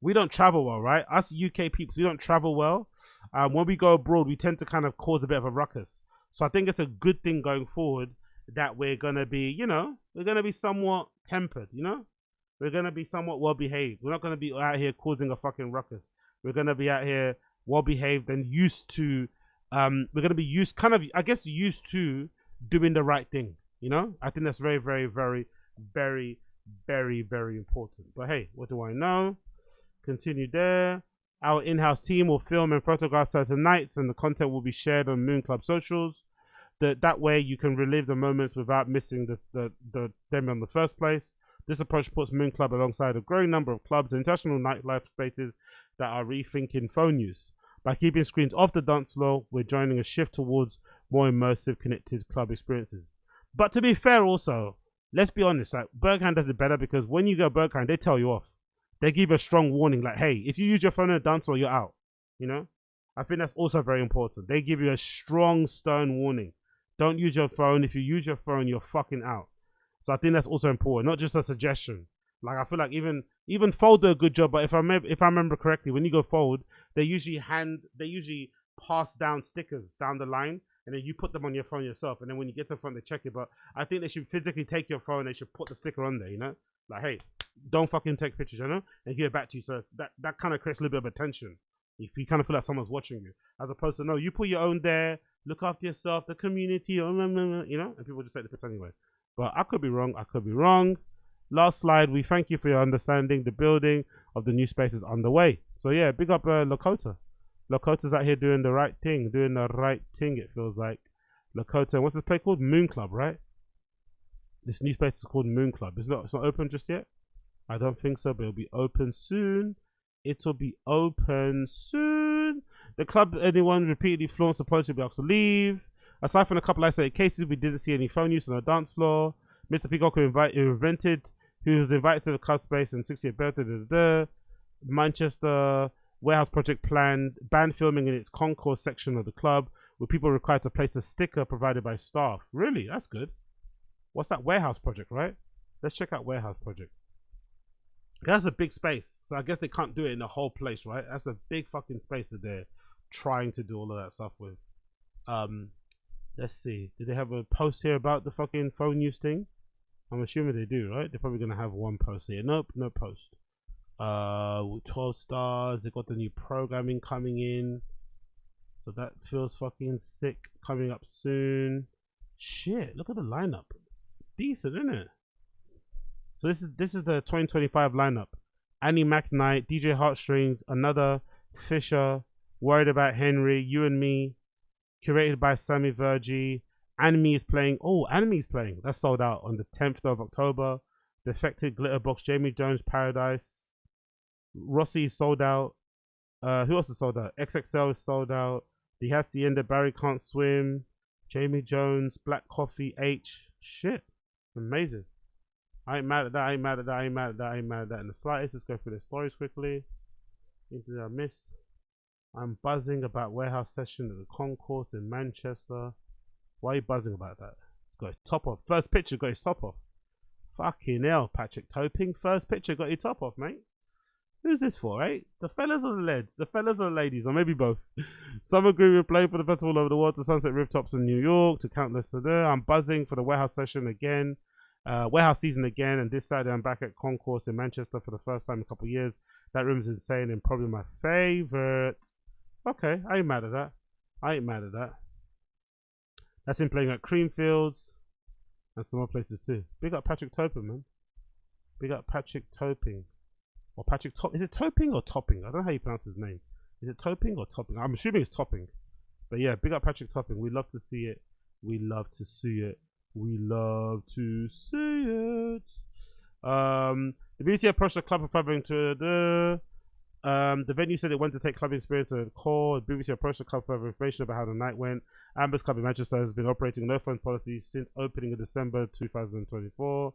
Right? Us UK people, we don't travel well. When we go abroad, we tend to kind of cause a bit of a ruckus. So I think it's a good thing going forward that we're going to be, we're going to be somewhat tempered, We're going to be somewhat well-behaved. We're not going to be out here causing a fucking ruckus. We're going to be out here well-behaved and used to, we're going to be used to doing the right thing, I think that's very, very, very, very, very, very important. But hey, what do I know? Continue there. Our in-house team will film and photograph certain nights, and the content will be shared on Moon Club socials. That way you can relive the moments without missing them in the first place. This approach puts Moon Club alongside a growing number of clubs and international nightlife spaces that are rethinking phone use. By keeping screens off the dance floor, we're joining a shift towards more immersive, connected club experiences. But to be fair also, let's be honest, like Berghain does it better because when you go Berghain, they tell you off. They give a strong warning like, hey, if you use your phone in a dance floor, you're out. You know? I think that's also very important. They give you a strong, stern warning. Don't use your phone. If you use your phone, you're fucking out. So I think that's also important, not just a suggestion. Like I feel like even Fold do a good job, but if I remember correctly, when you go Fold, they usually pass down stickers down the line, and then you put them on your phone yourself, and then when you get to the front, they check it. But I think they should physically take your phone, they should put the sticker on there, you know, like, hey, don't fucking take pictures, you know, and give it back to you. So that kind of creates a little bit of attention. If you kind of feel like someone's watching you, as opposed to no, you put your own there, look after yourself, the community, you know, and people just take the piss anyway. But I could be wrong. I could be wrong. Last slide. We thank you for your understanding. The building of the new space is underway. So yeah, big up Lakota. Lakota's out here doing the right thing. It feels like. Lakota. What's this place called? Moon Club, right? This new space is called Moon Club. It's not open just yet. I don't think so, but it'll be open soon. It'll be open soon. The club, anyone repeatedly flaunts the policy will be asked to leave. Aside from a couple isolated cases, we didn't see any phone use on the dance floor. Mr. Peacock, who was invited to the club space and 60th birthday. Manchester warehouse project planned banned filming in its concourse section of the club, with people required to place a sticker provided by staff. Really? That's good. What's that warehouse project, right? Let's check out warehouse project. That's a big space, so I guess they can't do it in the whole place, right? That's a big fucking space that they're trying to do all of that stuff with. Let's see. Did they have a post here about the fucking phone use thing? I'm assuming they do, right? They're probably gonna have one post here. Nope, no post. 12 stars. They got the new programming coming in, so that feels fucking sick. Coming up soon. Shit, look at the lineup. Decent, isn't it? So this is the 2025 lineup. Annie McKnight, DJ Heartstrings, Another, Fisher, Worried About Henry, You and Me, curated by Sammy Vergi. Anime is playing. Oh, Anime is playing. That's sold out on the 10th of October. Defected, Glitterbox, Jamie Jones, Paradise. Rossi is sold out. Who else is sold out? XXL is sold out. The Hacienda, Barry Can't Swim. Jamie Jones, Black Coffee, H. Shit. Amazing. I ain't mad at that. In the slightest. Let's go through the stories quickly. Anything I missed? I'm buzzing about warehouse session at the concourse in Manchester. Why are you buzzing about that? It's got his top off. First picture got his top off. Fucking hell, Patrick Toping. First picture got your top off, mate. Who's this for, eh? The fellas or the lads? The fellas or the ladies? Or maybe both. Some agree with playing for the festival over the world, to Sunset Rooftops in New York, to countless other. I'm buzzing for the warehouse session again. Warehouse season again, and this Saturday I'm back at Concourse in Manchester for the first time in a couple of years. That room is insane and probably my favorite. Okay, I ain't mad at that. That's him playing at Creamfields and some other places too. Big up Patrick Toping, man. Big up Patrick Toping. Or Patrick Top. Is it Toping or Topping? I don't know how you pronounce his name. Is it Toping or Topping? I'm assuming it's Topping. But yeah, big up Patrick Topping. We love to see it. We love to see it. The BBC approached the club referring to the venue said it went to take club experience to the core. The BBC approached the club for further information about how the night went. Amber's Club in Manchester has been operating no phone policy since opening in December 2024.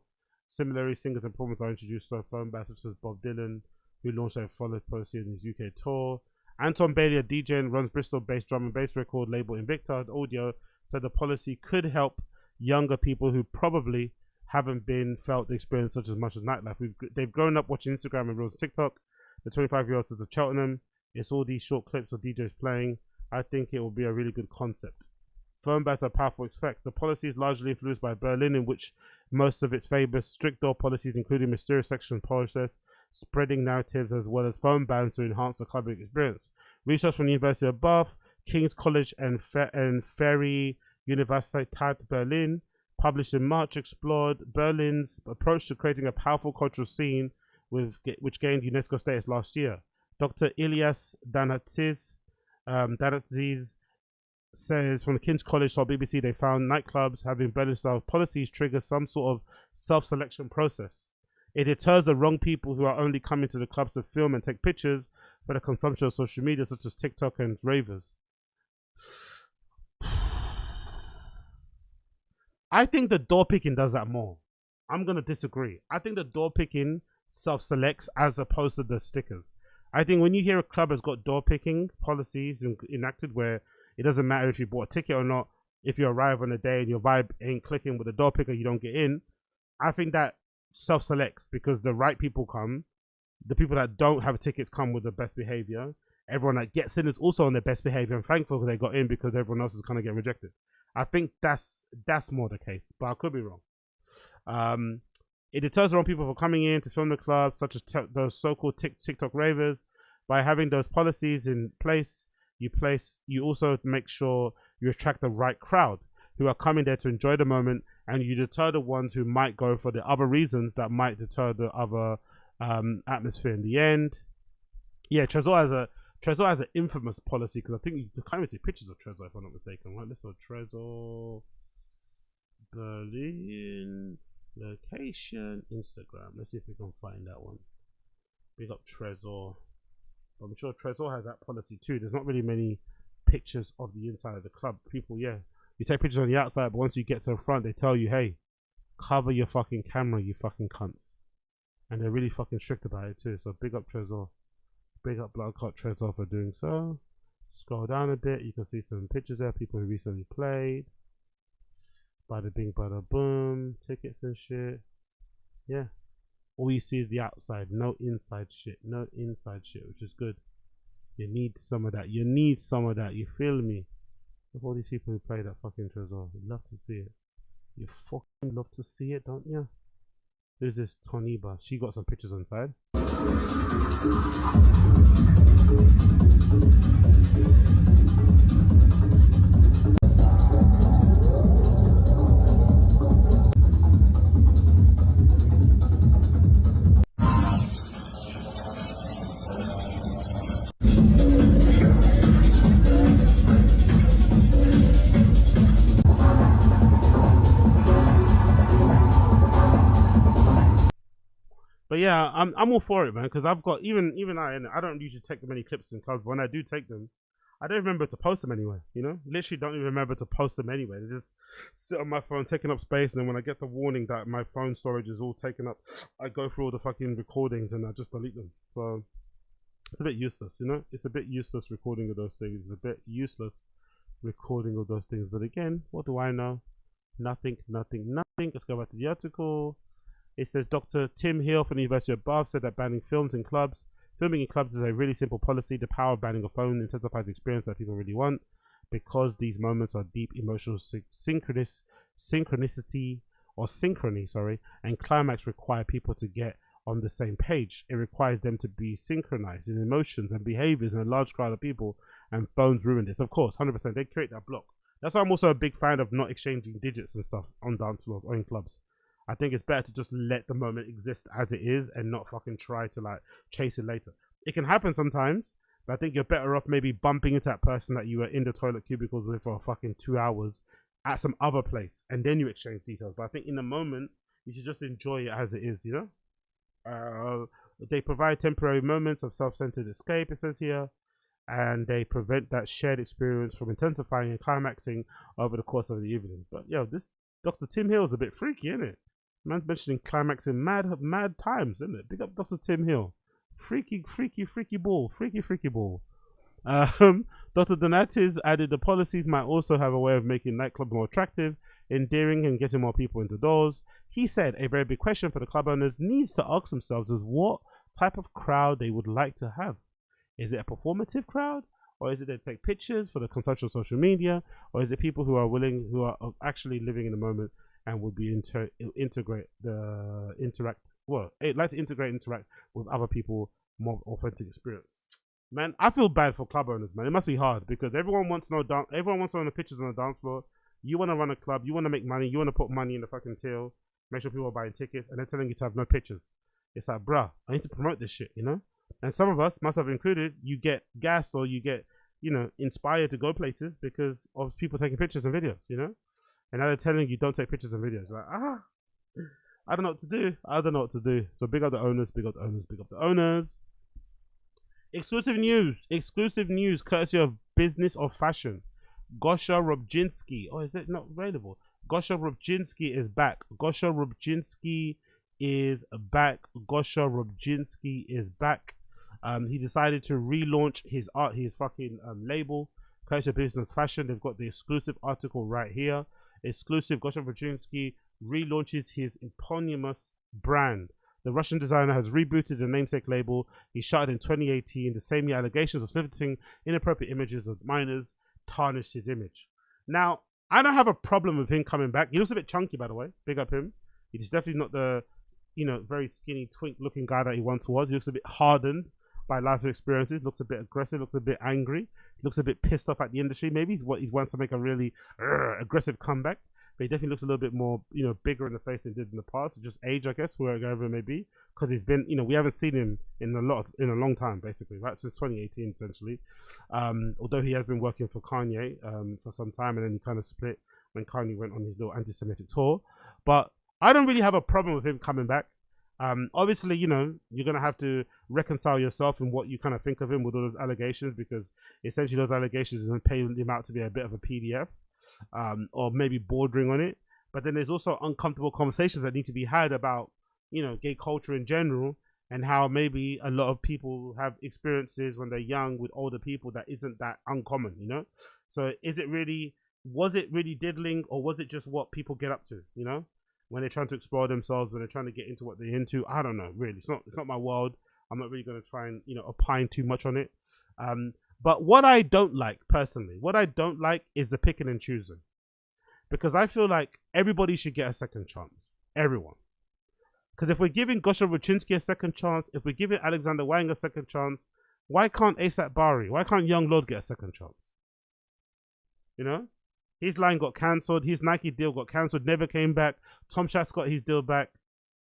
Similarly, singers and performers are introduced to phone bans such as Bob Dylan, who launched a follow policy in his UK tour. Anton Bailey, a DJ and runs Bristol-based drum and bass record label Invicta Audio, said the policy could help younger people who probably haven't been felt the experience such as much as nightlife. They've grown up watching Instagram and Reels TikTok. The 25-year-old says of Cheltenham, it's all these short clips of DJs playing. I think it will be a really good concept. Phone bans have powerful effects. The policy is largely influenced by Berlin, in which most of its famous strict door policies, including mysterious section process, spreading narratives, as well as phone bans to enhance the public experience. Research from the University of Bath, King's College and Ferry Universität Berlin, published in March, explored Berlin's approach to creating a powerful cultural scene which gained UNESCO status last year. Dr. Ilyas Danatzis says from the King's College told BBC they found nightclubs having better style policies trigger some sort of self-selection process. It deters the wrong people who are only coming to the clubs to film and take pictures for the consumption of social media such as TikTok and Ravers. I think the door picking does that more. I'm going to disagree. I think the door picking self-selects as opposed to the stickers. I think when you hear a club has got door picking policies enacted where it doesn't matter if you bought a ticket or not, if you arrive on a day and your vibe ain't clicking with the door picker, you don't get in. I think that self-selects because the right people come. The people that don't have tickets come with the best behavior. Everyone that gets in is also on their best behavior and thankful they got in because everyone else is kind of getting rejected. I think that's more the case, but I could be wrong. It deters the wrong people from coming in to film the club, such as those so-called TikTok ravers. By having those policies in place, you also make sure you attract the right crowd who are coming there to enjoy the moment, and you deter the ones who might go for the other reasons that might deter the other atmosphere in the end. Yeah, Trezor has an infamous policy because I think you can't even see pictures of Trezor if I'm not mistaken. Right, let's go Trezor Berlin location Instagram. Let's see if we can find that one. Big up Trezor. I'm sure Trezor has that policy too. There's not really many pictures of the inside of the club. People, yeah, you take pictures on the outside, but once you get to the front, they tell you, hey, cover your fucking camera, you fucking cunts. And they're really fucking strict about it too. So big up Trezor. Big up Bloodclot Trezor for doing so. Scroll down a bit, you can see some pictures there, people who recently played. Bada bing, bada boom, tickets and shit. Yeah. All you see is the outside, no inside shit, which is good. You need some of that. You feel me? Look all these people who play that fucking Trezor. You love to see it. You fucking love to see it, don't you? Who's this Toniba? She got some pictures inside. But yeah, I'm all for it, man, because I've got even I don't usually take many clips in clubs. But when I do take them, I don't remember to post them anywhere. You know, literally don't even remember to post them anywhere. They just sit on my phone, taking up space, and then when I get the warning that my phone storage is all taken up, I go through all the fucking recordings and I just delete them. So it's a bit useless, you know. It's a bit useless recording of those things. It's a bit useless recording of those things. But again, what do I know? Nothing. Let's go back to the article. It says Dr. Tim Hill from the University of Bath said that filming in clubs is a really simple policy. The power of banning a phone intensifies the experience that people really want because these moments are deep emotional synchrony, and climax require people to get on the same page. It requires them to be synchronized in emotions and behaviors in a large crowd of people, and phones ruin this. Of course, 100%. They create that block. That's why I'm also a big fan of not exchanging digits and stuff on dance floors or in clubs. I think it's better to just let the moment exist as it is and not fucking try to like chase it later. It can happen sometimes, but I think you're better off maybe bumping into that person that you were in the toilet cubicles with for fucking 2 hours at some other place, and then you exchange details. But I think in the moment, you should just enjoy it as it is, you know? They provide temporary moments of self-centered escape, it says here, and they prevent that shared experience from intensifying and climaxing over the course of the evening. But yo, this Dr. Tim Hill is a bit freaky, isn't it? Man's mentioning climaxing mad times, isn't it? Big up Dr. Tim Hill. Freaky ball. Dr. Donatis added the policies might also have a way of making nightclubs more attractive, endearing, and getting more people into doors. He said a very big question for the club owners needs to ask themselves is what type of crowd they would like to have. Is it a performative crowd? Or is it they take pictures for the consumption of social media? Or is it people who are actually living in the moment and would be interact with other people, more authentic experience? Man, I feel bad for club owners, man. It must be hard because everyone wants to know the pictures on the dance floor. You want to run a club, you want to make money, you want to put money in the fucking till, make sure people are buying tickets, and they're telling you to have no pictures. It's like, bruh, I need to promote this shit, you know? And some of us, myself included, you get gassed or you get you know, inspired to go places because of people taking pictures and videos, you know? And now they're telling you don't take pictures and videos. Like, I don't know what to do. I don't know what to do. So big up the owners, big up the owners, big up the owners. Exclusive news courtesy of Business of Fashion. Gosha Rubchinskiy. Oh, is it not available? Gosha Rubchinskiy is back. Gosha Rubchinskiy is back. Gosha Rubchinskiy is back. He decided to relaunch his fucking label, courtesy of Business of Fashion. They've got the exclusive article right here. Exclusive. Gosha Rubchinskiy relaunches his eponymous brand. The Russian designer has rebooted the namesake label he started in 2018. The same year, allegations of soliciting inappropriate images of minors tarnished his image. Now, I don't have a problem with him coming back. He looks a bit chunky, by the way. Big up him. He's definitely not the, you know, very skinny, twink-looking guy that he once was. He looks a bit hardened by life experiences. Looks a bit aggressive. Looks a bit angry. Looks a bit pissed off at the industry. Maybe he wants to make a really aggressive comeback. But he definitely looks a little bit more, you know, bigger in the face than he did in the past. Just age, I guess, wherever it may be. Because he's been, you know, we haven't seen him in a long time, basically, right? Since 2018, essentially. Although he has been working for Kanye for some time, and then he kind of split when Kanye went on his little anti-Semitic tour. But I don't really have a problem with him coming back. Obviously, you know, you're going to have to reconcile yourself in what you kind of think of him with all those allegations, because essentially those allegations are painting him out to be a bit of a PDF. Or maybe bordering on it. But then there's also uncomfortable conversations that need to be had about, you know, gay culture in general, and how maybe a lot of people have experiences when they're young with older people that isn't that uncommon, you know? So was it really diddling, or was it just what people get up to, you know? When they're trying to explore themselves, when they're trying to get into what they're into. I don't know, really. It's not my world. I'm not really going to try and, you know, opine too much on it. But what I don't like, personally, is the picking and choosing. Because I feel like everybody should get a second chance. Everyone. Because if we're giving Gosha Rubchinskiy a second chance, if we're giving Alexander Wang a second chance, why can't ASAP Bari, why can't Young Lord get a second chance? You know? His line got cancelled. His Nike deal got cancelled, never came back. Tom Schatz got his deal back.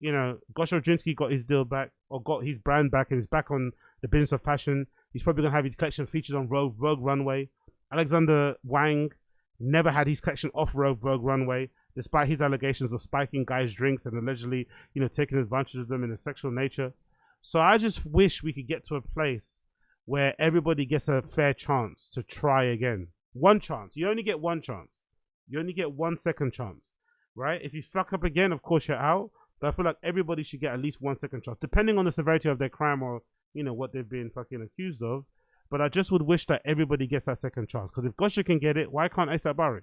You know, Gosha Rubchinskiy got his deal back, or got his brand back, and is back on the Business of Fashion. He's probably going to have his collection featured on Rogue Runway. Alexander Wang never had his collection off Rogue Runway, despite his allegations of spiking guys' drinks and allegedly, you know, taking advantage of them in a sexual nature. So I just wish we could get to a place where everybody gets a fair chance to try again. One chance. You only get one chance. You only get 1 second chance, right? If you fuck up again, of course you're out. But I feel like everybody should get at least 1 second chance, depending on the severity of their crime or, you know, what they've been fucking accused of. But I just would wish that everybody gets that second chance. Because if Gosha can get it, why can't ASAP Bari?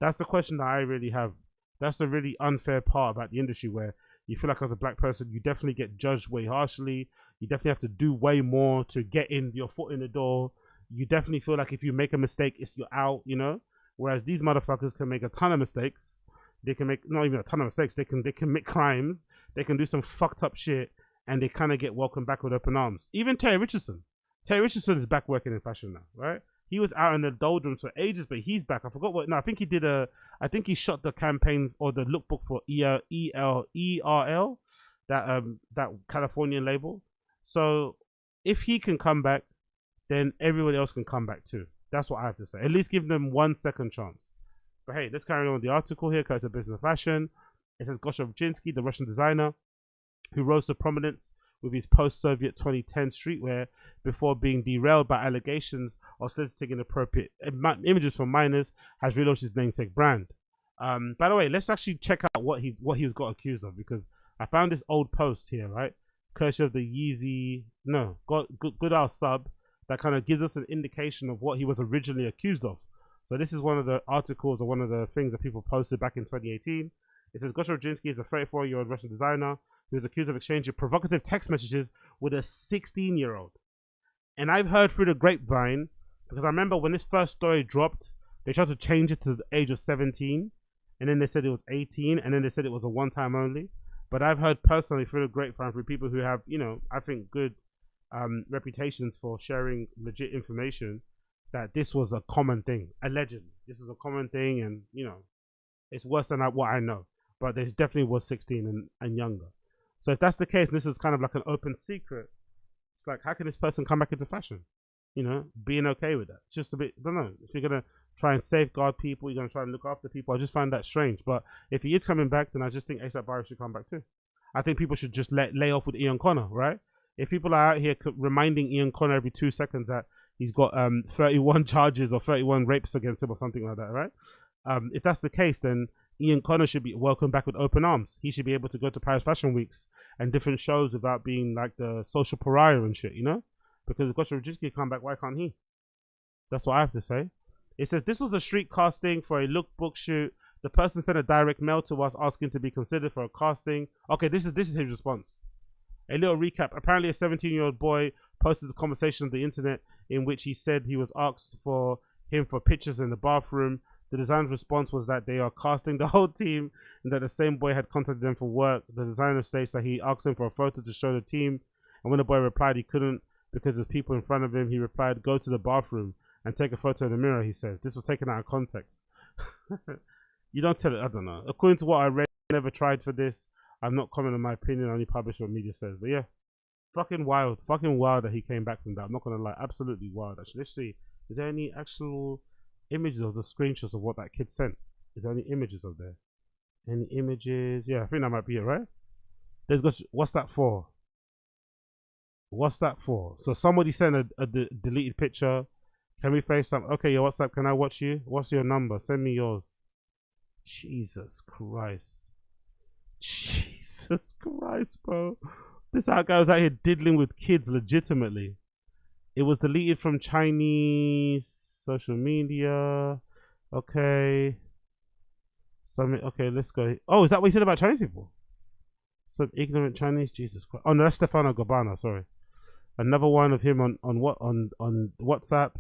That's the question that I really have. That's the really unfair part about the industry, where you feel like as a black person, you definitely get judged way harshly. You definitely have to do way more to get in your foot in the door. You definitely feel like if you make a mistake, you're out, you know? Whereas these motherfuckers can make a ton of mistakes. They can make, not even a ton of mistakes, they can commit crimes. They can do some fucked up shit, and they kind of get welcomed back with open arms. Even Terry Richardson. Terry Richardson is back working in fashion now, right? He was out in the doldrums for ages, but he's back. I forgot what. No, I think he did I think he shot the campaign or the lookbook for ERL, that Californian label. So if he can come back, then everybody else can come back too. That's what I have to say. At least give them 1 second chance. But hey, let's carry on with the article here. Courtesy of Business of Fashion. It says Gosha Rubchinskiy, the Russian designer, who rose to prominence with his post-Soviet 2010 streetwear before being derailed by allegations of soliciting inappropriate images from minors, has relaunched his namesake brand. By the way, let's actually check out what he was got accused of, because I found this old post here, right? Courtesy of the Yeezy, Good Owl Sub, that kind of gives us an indication of what he was originally accused of. So this is one of the articles, or one of the things that people posted back in 2018. It says Gosha Rubchinskiy is a 34-year-old Russian designer who is accused of exchanging provocative text messages with a 16-year-old. And I've heard through the grapevine, because I remember when this first story dropped, they tried to change it to the age of 17, and then they said it was 18, and then they said it was a one-time only. But I've heard personally through the grapevine from people who have, you know, I think good reputations for sharing legit information, that this was a common thing. Allegedly, this was a common thing, and you know, it's worse than what I know. But there definitely was 16 and younger. So if that's the case, and this is kind of like an open secret, it's like, how can this person come back into fashion? you know, being okay with that. Just a bit, I don't know, if you're going to try and safeguard people, you're going to try and look after people, I just find that strange. But if he is coming back, then I just think ASAP Barry should come back too. I think people should just lay off with Ian Connor, right? If people are out here reminding Ian Connor every 2 seconds that he's got 31 charges or 31 rapes against him or something like that, right? If that's the case, then Ian Connor should be welcomed back with open arms. He should be able to go to Paris Fashion Weeks and different shows without being like the social pariah and shit, you know? Because if Gosha Rubchinskiy come back, why can't he? That's what I have to say. It says, this was a street casting for a lookbook shoot. The person sent a direct mail to us asking to be considered for a casting. Okay, this is his response. A little recap. Apparently a 17-year-old boy posted a conversation on the internet in which he said he was asked for him for pictures in the bathroom. The designer's response was that they are casting the whole team and that the same boy had contacted them for work. The designer states that he asked him for a photo to show the team, and when the boy replied he couldn't because there's people in front of him, he replied, go to the bathroom and take a photo in the mirror, he says. This was taken out of context. You don't tell it, I don't know. According to what I read, I never tried for this. I'm not commenting on my opinion, only publish what media says. But yeah, fucking wild that he came back from that. I'm not gonna lie, absolutely wild. Actually, let's see. Is there any actual images of the screenshots of what that kid sent? Is there any images of there? Any images? Yeah, I think that might be it, right? There's got, what's that for? What's that for? So somebody sent a deleted picture. Can we FaceTime? Okay, your WhatsApp, can I watch you? What's your number? Send me yours. Jesus Christ. Jesus Christ, bro. This guy was out here diddling with kids legitimately. It was deleted from Chinese social media. Okay. Okay, let's go. Oh, is that what he said about Chinese people? Some ignorant Chinese? Jesus Christ. Oh, no, that's Stefano Gabbana, sorry. Another one of him on WhatsApp.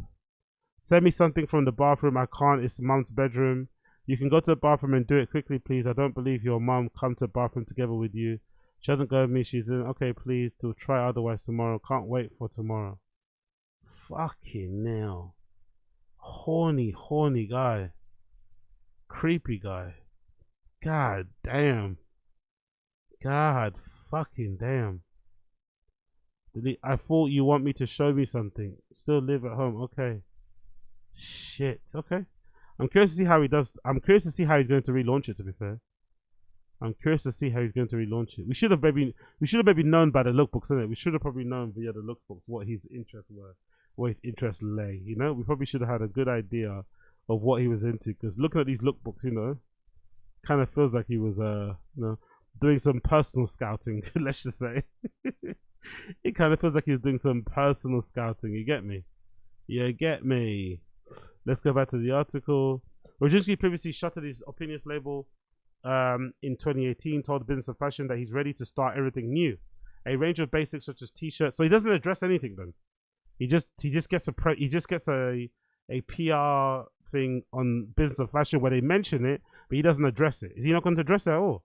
Send me something from the bathroom. I can't. It's mom's bedroom. You can go to the bathroom and do it quickly, please. I don't believe your mom come to the bathroom together with you. She hasn't go with me. She's in. Okay, please. To try otherwise tomorrow. Can't wait for tomorrow. Fucking hell. Horny guy. Creepy guy. God damn. God fucking damn. I thought you want me to show me something. Still live at home. Okay. Shit. Okay. I'm curious to see how he does. I'm curious to see how he's going to relaunch it, to be fair. I'm curious to see how he's going to relaunch it. We should have maybe known by the lookbooks, innit? We should have probably known via the lookbooks what his interests were, where his interests lay. You know, we probably should have had a good idea of what he was into, because looking at these lookbooks, you know, kind of feels like he was you know, doing some personal scouting. Let's just say. It kind of feels like he was doing some personal scouting. You get me? You get me? Let's go back to the article. Rubchinskiy previously shuttered his Opinions label in 2018, told the Business of Fashion that he's ready to start everything new. A range of basics such as t-shirts. So he doesn't address anything then. He just gets a PR thing on Business of Fashion where they mention it, but he doesn't address it. Is he not going to address it at all?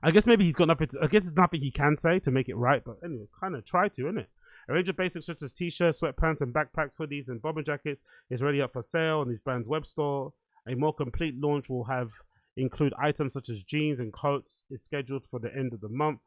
I guess maybe he's got nothing. I guess it's nothing he can say to make it right, but anyway, kind of try to, innit? A range of basics such as t-shirts, sweatpants, and backpacks, hoodies, and bomber jackets is already up for sale on his brand's web store. A more complete launch will include items such as jeans and coats. Is scheduled for the end of the month.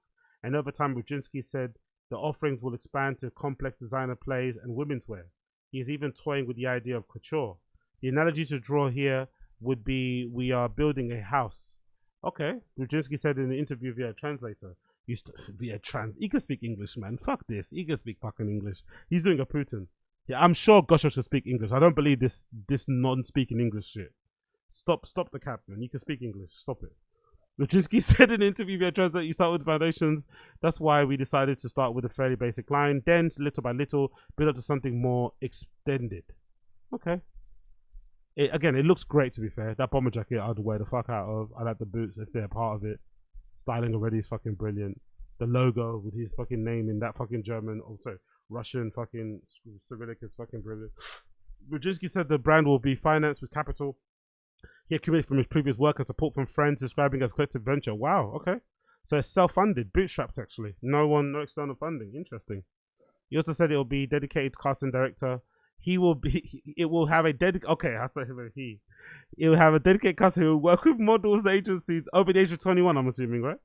And over time, Rubchinskiy said the offerings will expand to complex designer plays and women's wear. He is even toying with the idea of couture. The analogy to draw here would be we are building a house. Okay, Rubchinskiy said in the interview via translator. He can speak English, man. Fuck this. He can speak fucking English. He's doing a Putin. Yeah, I'm sure Gosha should speak English. I don't believe this non-speaking English shit. Stop the cap, man. You can speak English. Stop it. Rubchinskiy said in an interview via translator, you start with foundations. That's why we decided to start with a fairly basic line. Then, little by little, build up to something more extended. Okay. Again, it looks great, to be fair. That bomber jacket I'd wear the fuck out of. I like the boots if they're part of it. Styling already is fucking brilliant. The logo with his fucking name in that fucking German, also Russian fucking Cyrillic is fucking brilliant. Rubchinskiy said the brand will be financed with capital he had committed from his previous work and support from friends, describing as collective venture. Wow, okay. So it's self-funded, bootstrapped actually. No external funding. Interesting. He also said it will be dedicated casting director. It will have a dedicated, okay, I said it will have a dedicated cast who will work with models agencies over the age of 21, I'm assuming, right?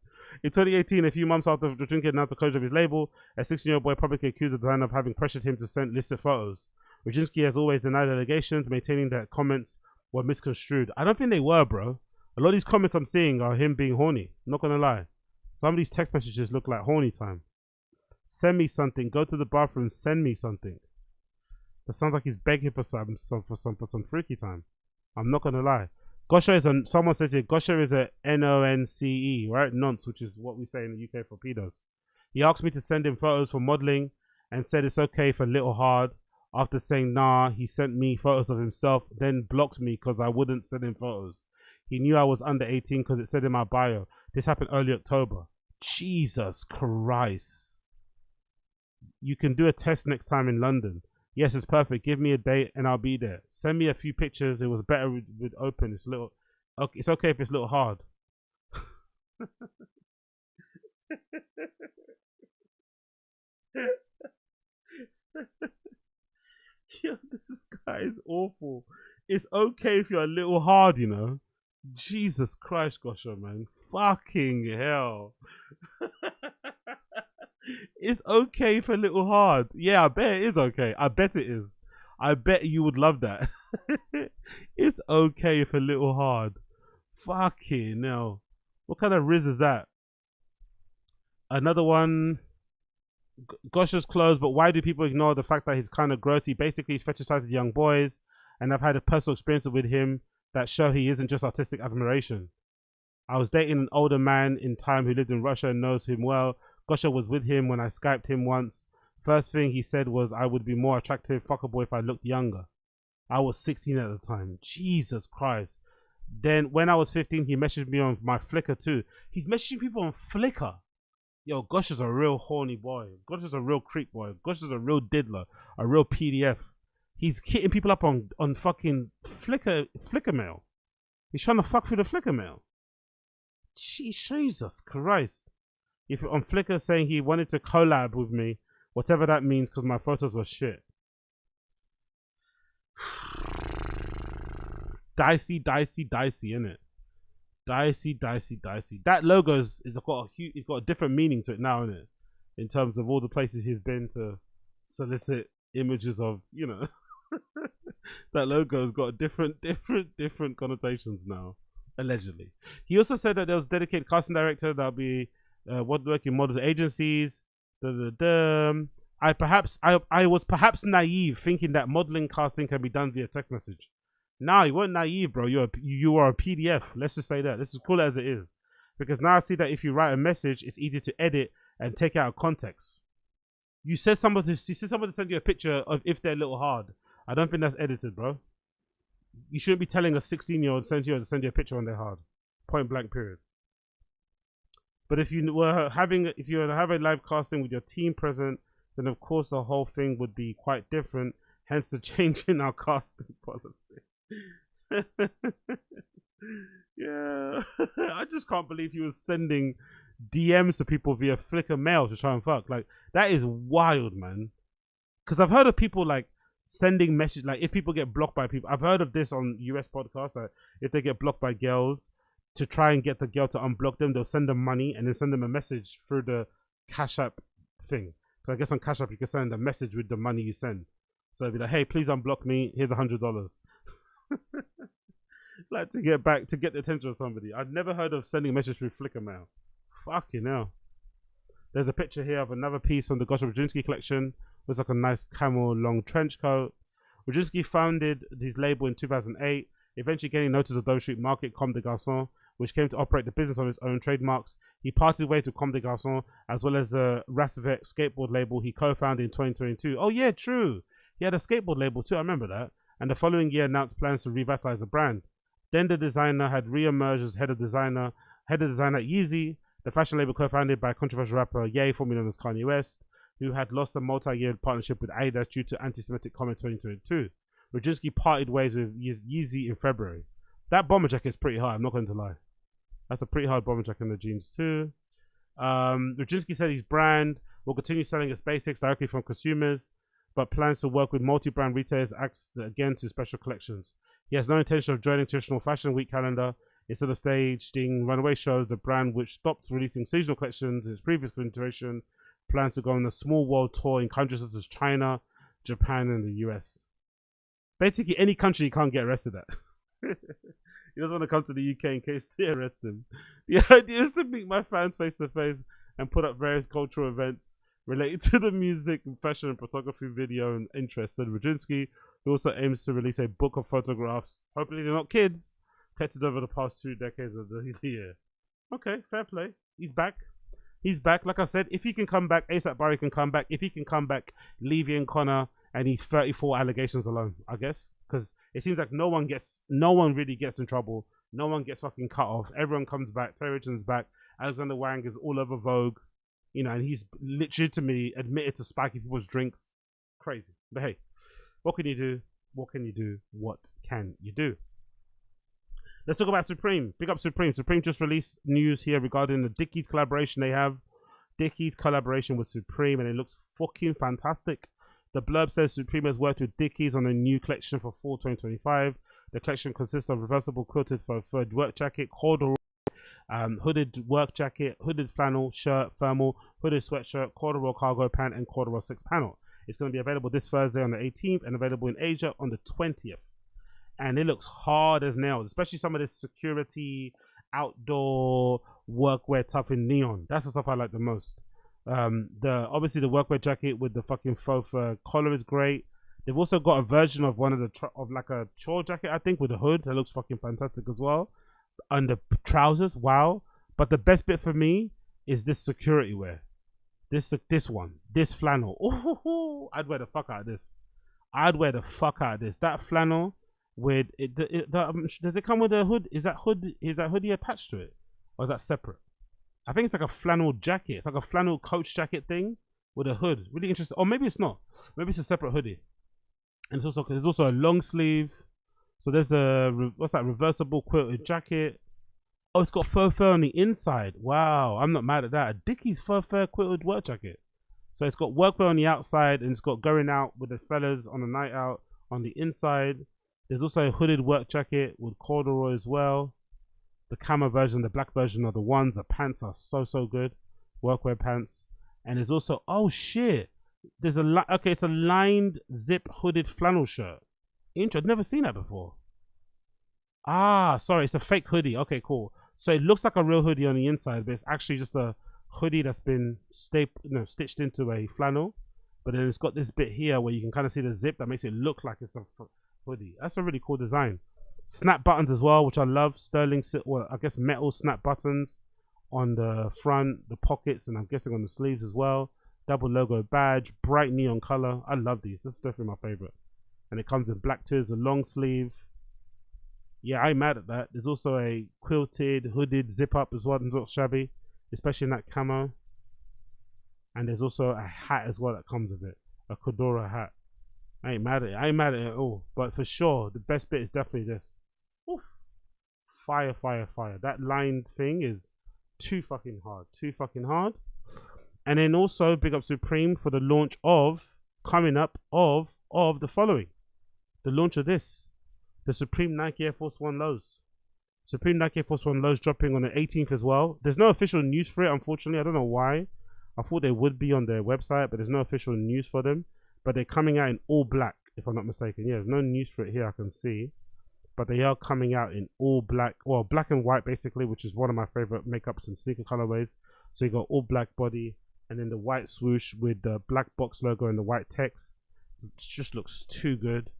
In 2018, a few months after Rubchinskiy announced the closure of his label, a 16-year-old boy publicly accused the designer of having pressured him to send listed photos. Rubchinskiy has always denied allegations, maintaining that comments were misconstrued. I don't think they were, bro. A lot of these comments I'm seeing are him being horny. Not gonna lie. Some of these text messages look like horny time. Send me something. Go to the bathroom. Send me something. That sounds like he's begging for some freaky time. I'm not gonna lie. Gosha is a, someone says here, Gosha is a Nonce, right? Nonce, which is what we say in the UK for pedos. He asked me to send him photos for modeling and said it's okay for Little Hard. After saying nah, he sent me photos of himself, then blocked me because I wouldn't send him photos. He knew I was under 18 because it said in my bio. This happened early October. Jesus Christ. You can do a test next time in London. Yes, it's perfect. Give me a date and I'll be there. Send me a few pictures. It was better with open. It's little. Okay, it's okay if it's a little hard. Yo, this guy is awful. It's okay if you're a little hard, you know. Jesus Christ, Gosha, man. Fucking hell. It's okay for a little hard. Yeah, I bet it is okay. I bet it is. I bet you would love that. It's okay for a little hard. Fucking hell. What kind of riz is that? Another one. Gosha's clothes, but why do people ignore the fact that he's kind of gross? He basically fetishizes young boys, and I've had a personal experience with him that show he isn't just artistic admiration. I was dating an older man in time who lived in Russia and knows him well. Gosha was with him when I Skyped him once. First thing he said was I would be more attractive fuckboy if I looked younger. I was 16 at the time. Jesus Christ. Then when I was 15, he messaged me on my Flickr too. He's messaging people on Flickr. Yo, Gosha's a real horny boy. Gosha's a real creep boy. Gosha's a real diddler. A real PDF. He's hitting people up on fucking Flickr mail. He's trying to fuck through the Flickr mail. Jesus Christ. If on Flickr saying he wanted to collab with me, whatever that means, because my photos were shit. Dicey, innit? Dicey. That logo's got a different meaning to it now, innit? In terms of all the places he's been to solicit images of, you know. That logo's got different connotations now, allegedly. He also said that there was a dedicated casting director that'll be working models agencies. I was perhaps naive thinking that modeling casting can be done via text message. Nah, you weren't naive, bro. You are a PDF. Let's just say that. Let's just call it as it is. Because now I see that if you write a message, it's easy to edit and take out of context. You said somebody to send you a picture of if they're a little hard. I don't think that's edited, bro. You shouldn't be telling a 16-year-old to send you a picture when they're hard. Point blank, period. But if you were having a live casting with your team present, then of course the whole thing would be quite different. Hence the change in our casting policy. Yeah. I just can't believe he was sending DMs to people via Flickr mail to try and fuck. Like, that is wild, man. Because I've heard of people like sending messages, like if people get blocked by people. I've heard of this on US podcasts, that if they get blocked by girls, to try and get the girl to unblock them, they'll send them money and then send them a message through the Cash App thing. So I guess on Cash App you can send a message with the money you send. So it'd be like, hey, please unblock me. Here's $100. Like to get the attention of somebody. I've never heard of sending a message through Flickr mail. Fucking hell. There's a picture here of another piece from the Gosha Rubchinskiy collection. Looks like a nice camel long trench coat. Rubchinskiy founded his label in 2008, eventually gaining notice of Dover Street Market, Comme des Garçons, which came to operate the business on its own trademarks. He parted ways with Comme des Garçons, as well as the Rasvet skateboard label he co-founded in 2022. Oh yeah, true. He had a skateboard label too, I remember that. And the following year announced plans to revitalize the brand. Then the designer had re-emerged as head of designer at Yeezy, the fashion label co-founded by controversial rapper Ye, formerly known as Kanye West, who had lost a multi-year partnership with Adidas due to anti-Semitic comments in 2022. Rubchinskiy parted ways with Yeezy in February. That bomber jacket is pretty hard, I'm not going to lie. That's a pretty hard bomber jacket in the jeans too. Rubchinskiy said his brand will continue selling its basics directly from consumers, but plans to work with multi-brand retailers again to special collections. He has no intention of joining traditional fashion week calendar. Instead of staging runaway shows, the brand, which stopped releasing seasonal collections in its previous iteration, plans to go on a small world tour in countries such as China, Japan, and the US. Basically, any country you can't get arrested at. He doesn't want to come to the UK in case they arrest him. The idea is to meet my fans face to face and put up various cultural events related to the music, fashion, and photography video and interests. Said Rubchinskiy, who also aims to release a book of photographs, hopefully they're not kids, collected over the past 2 decades of the year. Okay, fair play. He's back. He's back. Like I said, if he can come back, ASAP Barry can come back. If he can come back, Levy and Connor, and he's 34 allegations alone, I guess. Because it seems like no one really gets in trouble. No one gets fucking cut off. Everyone comes back. Terry Richardson's back. Alexander Wang is all over Vogue. You know, and he's legitimately admitted to spiking people's drinks. Crazy. But hey, what can you do? What can you do? What can you do? Let's talk about Supreme. Big up Supreme. Supreme just released news here regarding the Dickies collaboration they have. Dickies collaboration with Supreme, and it looks fucking fantastic. The blurb says Supreme has worked with Dickies on a new collection for fall 2025. The collection consists of reversible quilted furred work jacket, corduroy, hooded work jacket, hooded flannel shirt, thermal, hooded sweatshirt, corduroy cargo pant, and corduroy 6-panel. It's going to be available this Thursday on the 18th and available in Asia on the 20th. And it looks hard as nails, especially some of this security, outdoor workwear stuff in neon. That's the stuff I like the most. Obviously the workwear jacket with the fucking faux fur collar is great. They've also got a version of one of the like a chore jacket, I think, with a hood that looks fucking fantastic as well. And the trousers, wow. But the best bit for me is this security wear. This flannel. Ooh, I'd wear the fuck out of this. I'd wear the fuck out of this. That flannel with it. Does it come with a hood? Is that hoodie attached to it, or is that separate? I think it's like a flannel jacket. It's like a flannel coach jacket thing with a hood. Really interesting. Or maybe it's not. Maybe it's a separate hoodie. And there's also a long sleeve. So there's a reversible quilted jacket. Oh, it's got faux fur on the inside. Wow, I'm not mad at that. A Dickies faux fur quilted work jacket. So it's got workwear on the outside, and it's got going out with the fellas on a night out on the inside. There's also a hooded work jacket with corduroy as well. The camo version, the black version are the ones. The pants are so good. Workwear pants. And there's also, oh shit. There's it's a lined zip hooded flannel shirt. I've never seen that before. Ah, sorry, it's a fake hoodie. Okay, cool. So it looks like a real hoodie on the inside, but it's actually just a hoodie that's been stitched into a flannel. But then it's got this bit here where you can kind of see the zip that makes it look like it's a hoodie. That's a really cool design. Snap buttons as well, which I love. Sterling, well, I guess metal snap buttons on the front, the pockets, and I'm guessing on the sleeves as well. Double logo badge, bright neon color. I love these. This is definitely my favorite. And it comes in black too. It's a long sleeve. Yeah, I'm mad at that. There's also a quilted, hooded zip up as well. It's not shabby, especially in that camo. And there's also a hat as well that comes with it, a Kodora hat. I ain't mad at it. I ain't mad at it at all. But for sure, the best bit is definitely this. Oof. Fire, fire, fire. That lined thing is too fucking hard. Too fucking hard. And then also, big up Supreme for the launch of, coming up, of the following. The launch of this. The Supreme Nike Air Force One lows. Supreme Nike Air Force One lows dropping on the 18th as well. There's no official news for it, unfortunately. I don't know why. I thought they would be on their website, but there's no official news for them. But they're coming out in all black, if I'm not mistaken. Yeah, there's no news for it here, I can see. But they are coming out in all black, well, black and white basically, which is one of my favorite makeups and sneaker colorways. So you got all black body, and then the white swoosh with the black box logo and the white text. It just looks too good.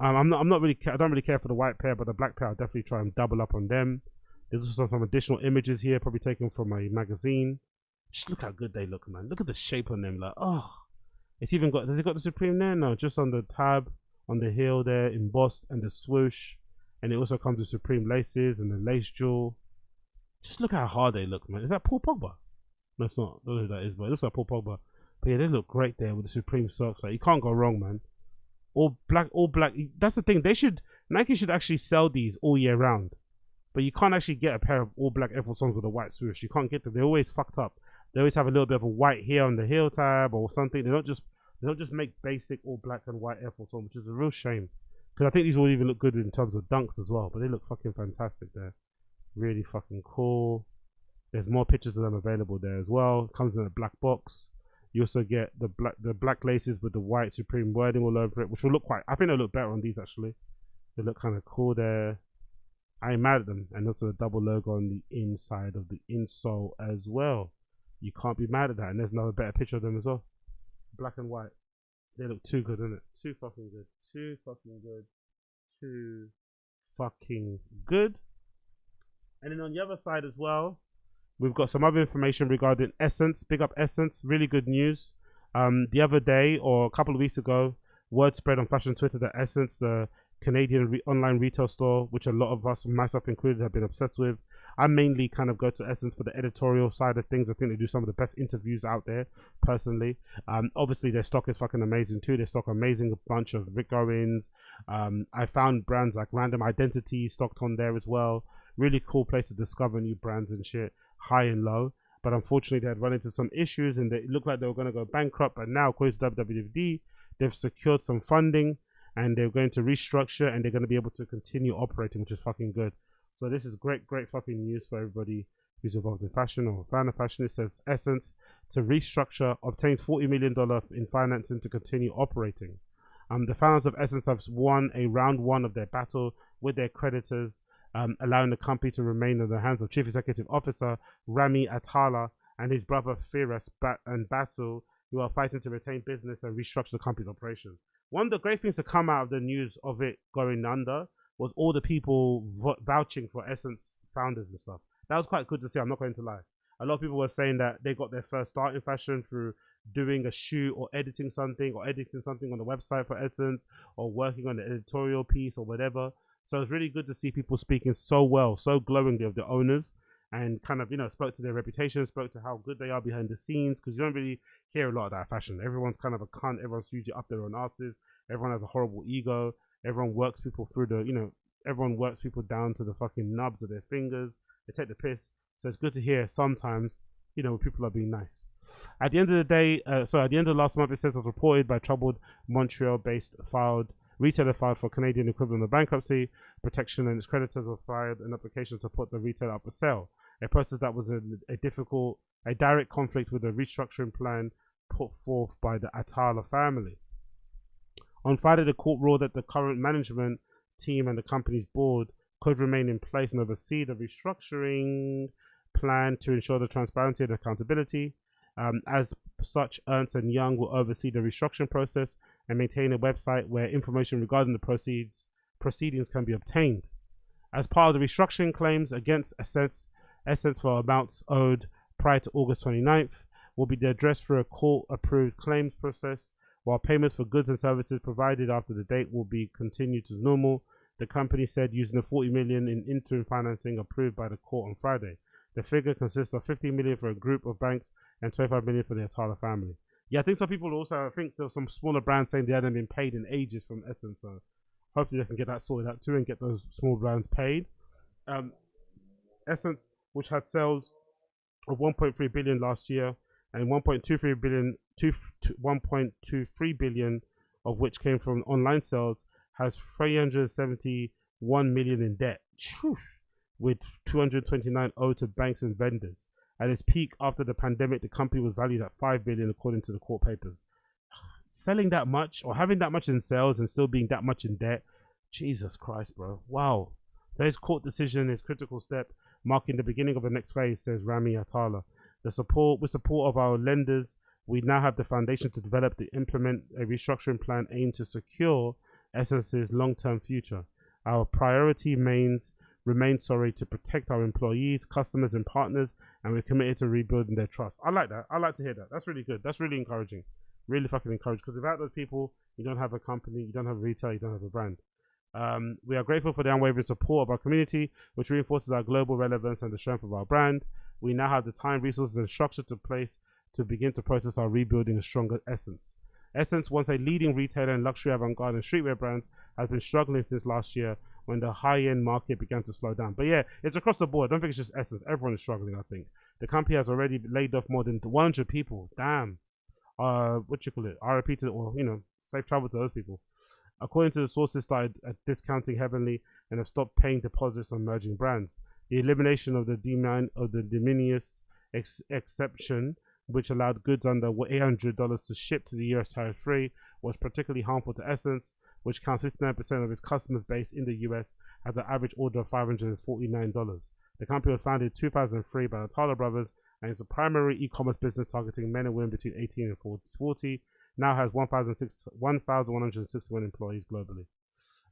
I don't really care for the white pair, but the black pair I'll definitely try and double up on them. There's also some additional images here, probably taken from a magazine. Just look how good they look, man. Look at the shape on them, like, oh. It's even got, does it got the Supreme there? No, just on the tab, on the heel there, embossed, and the swoosh. And it also comes with Supreme laces and the lace jewel. Just look how hard they look, man. Is that Paul Pogba? No, it's not. I don't know who that is, but it looks like Paul Pogba. But yeah, they look great there with the Supreme socks. Like, you can't go wrong, man. All black, all black. That's the thing. Nike should actually sell these all year round. But you can't actually get a pair of all black Air Force Ones with a white swoosh. You can't get them. They're always fucked up. They always have a little bit of a white here on the heel tab or something. They don't just make basic all black and white Air Force One, which is a real shame. Because I think these will even look good in terms of dunks as well. But they look fucking fantastic there. Really fucking cool. There's more pictures of them available there as well. Comes in a black box. You also get the black laces with the white Supreme wording all over it, which will look I think they'll look better on these actually. They look kind of cool there. I ain't mad at them. And also the double logo on the inside of the insole as well. You can't be mad at that. And there's another better picture of them as well. Black and white. They look too good, isn't it? Too fucking good. Too fucking good. Too fucking good. And then on the other side as well, we've got some other information regarding Sssense. Big up Sssense. Really good news. The other day or a couple of weeks ago, word spread on fashion Twitter that Sssense, the Canadian online retail store, which a lot of us, myself included, have been obsessed with. I mainly kind of go to Sssense for the editorial side of things. I think they do some of the best interviews out there, personally. Obviously, their stock is fucking amazing too. They stock amazing bunch of Rick Owens. I found brands like Random Identity stocked on there as well. Really cool place to discover new brands and shit, high and low. But unfortunately, they had run into some issues and it looked like they were going to go bankrupt. But now, according to WWD, they've secured some funding and they're going to restructure and they're going to be able to continue operating, which is fucking good. So this is great fucking news for everybody who's involved in fashion or a fan of fashion. It says Sssense to restructure obtains $40 million in financing to continue operating. The founders of Sssense have won a round one of their battle with their creditors, allowing the company to remain in the hands of Chief Executive Officer Rami Atala and his brother Firas and Basil, who are fighting to retain business and restructure the company's operation. One of the great things to come out of the news of it going under was all the people vouching for Sssense founders and stuff. That was quite good to see, I'm not going to lie. A lot of people were saying that they got their first start in fashion through doing a shoot or editing something on the website for Sssense or working on the editorial piece or whatever. So it's really good to see people speaking so well, so glowingly of the owners and kind of, you know, spoke to their reputation, spoke to how good they are behind the scenes, because you don't really hear a lot of that fashion. Everyone's kind of a cunt. Everyone's usually up their own asses. Everyone has a horrible ego. Everyone works people through the, you know, everyone works people down to the fucking nubs of their fingers. They take the piss. So it's good to hear sometimes, you know, people are being nice. At the end of the day, at the end of last month, it says, as reported by troubled Montreal-based retailer filed for Canadian equivalent of bankruptcy protection, and its creditors have filed an application to put the retailer up for sale. A process that was a direct conflict with the restructuring plan put forth by the Atala family. On Friday, the court ruled that the current management team and the company's board could remain in place and oversee the restructuring plan to ensure the transparency and accountability. As such, Ernst & Young will oversee the restructuring process and maintain a website where information regarding the proceedings can be obtained. As part of the restructuring claims against Sssense for amounts owed prior to August 29th will be addressed through a court-approved claims process, while payments for goods and services provided after the date will be continued as normal, the company said, using the $40 million in interim financing approved by the court on Friday. The figure consists of $15 million for a group of banks and $25 million for the Atala family. Yeah, I think some people also, I think there were some smaller brands saying they hadn't been paid in ages from Sssense, so hopefully they can get that sorted out too and get those small brands paid. Sssense, which had sales of $1.3 billion last year and $1.23 billion of which came from online sales, has $371 million in debt, with $229 owed to banks and vendors. At its peak after the pandemic, the company was valued at $5 billion according to the court papers. Selling that much or having that much in sales and still being that much in debt, Jesus Christ, bro. Wow. Today's court decision is a critical step, marking the beginning of the next phase, says Rami Atala. With support of our lenders, we now have the foundation to develop and implement a restructuring plan aimed to secure Ssence's long-term future. Our priority remains to protect our employees, customers, and partners, and we're committed to rebuilding their trust. I like that. I like to hear that. That's really good. That's really encouraging. Really fucking encouraging. Because without those people, you don't have a company, you don't have a retail, you don't have a brand. We are grateful for the unwavering support of our community, which reinforces our global relevance and the strength of our brand. We now have the time, resources, and structure to place to begin to process our rebuilding a stronger Sssense. Sssense, once a leading retailer in luxury, avant-garde, and streetwear brands, has been struggling since last year when the high-end market began to slow down. But yeah, it's across the board. I don't think it's just Sssense. Everyone is struggling, I think. The company has already laid off more than 100 people. Damn. What you call it? RIP to, or, you know, safe travel to those people. According to the sources, started discounting heavily and have stopped paying deposits on emerging brands. the elimination of the de minimis exception, which allowed goods under $800 to ship to the US tariff-free, was particularly harmful to Sssense, which counts 59% of its customers base in the US, has an average order of $549. The company was founded in 2003 by the Tyler brothers and is a primary e-commerce business targeting men and women between 18 and 40. Now has 1,161 employees globally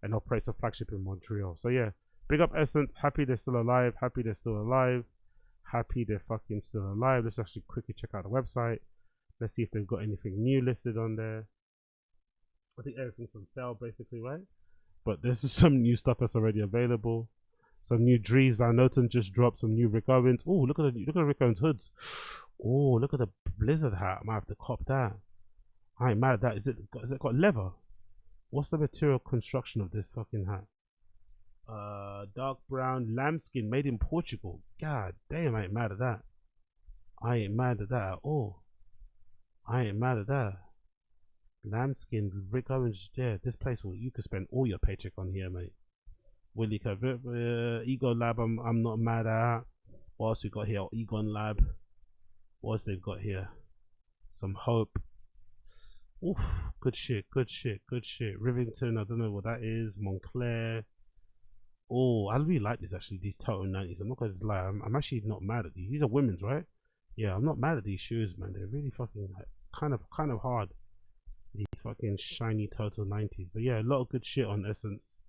and operates a flagship in Montreal. So yeah, big up Sssense. Happy they're still alive. Happy they're still alive. Happy they're fucking still alive. Let's actually quickly check out the website. Let's see if they've got anything new listed on there. I think everything's on sale basically, right? But there's some new stuff that's already available. Some new Dries Van Noten just dropped. Some new Rick Owens. Oh, look at Rick Owens hoods. Oh, look at the Blizzard hat. I might have to cop that. I ain't mad at that. Is it got leather? What's the material construction of this fucking hat? Dark brown lambskin made in Portugal. God damn, I ain't mad at that. I ain't mad at that at all. I ain't mad at that. Lambskin, Rick Owens. Yeah, this place you could spend all your paycheck on here, mate. Willie Ego Lab, I'm not mad at. What else we got here? Egon Lab. What else they've got here? Some Hope. Oof, good shit. Rivington, I don't know what that is. Montclair. Oh, I really like this actually, these Total 90s. I'm not going to lie, I'm actually not mad at these. These are women's, right? Yeah, I'm not mad at these shoes, man. They're really fucking like, kind of hard. These fucking shiny Total 90s. But yeah, a lot of good shit on Sssense.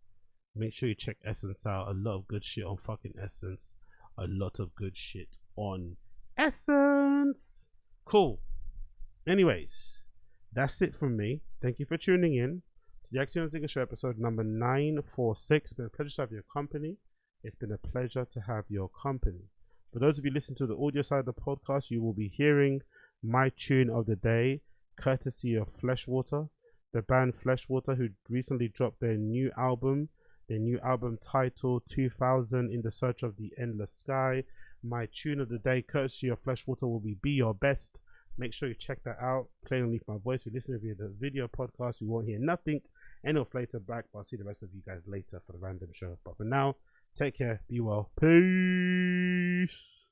Make sure you check Sssense out. A lot of good shit on fucking Sssense. A lot of good shit on Sssense. Cool. Anyways, that's it from me. Thank you for tuning in to the Axiom Digger Show episode number 946. It's been a pleasure to have your company. It's been a pleasure to have your company. For those of you listening to the audio side of the podcast, you will be hearing my tune of the day, courtesy of Fleshwater, the band Fleshwater, who recently dropped their new album titled 2000 in the Search of the Endless Sky. My tune of the day, courtesy of Fleshwater, will be Your Best. Make sure you check that out. Play and leave my voice. If you listen to the video podcast, you won't hear nothing. And it'll flater back, but I'll see the rest of you guys later for the random show. But for now, take care, be well, peace.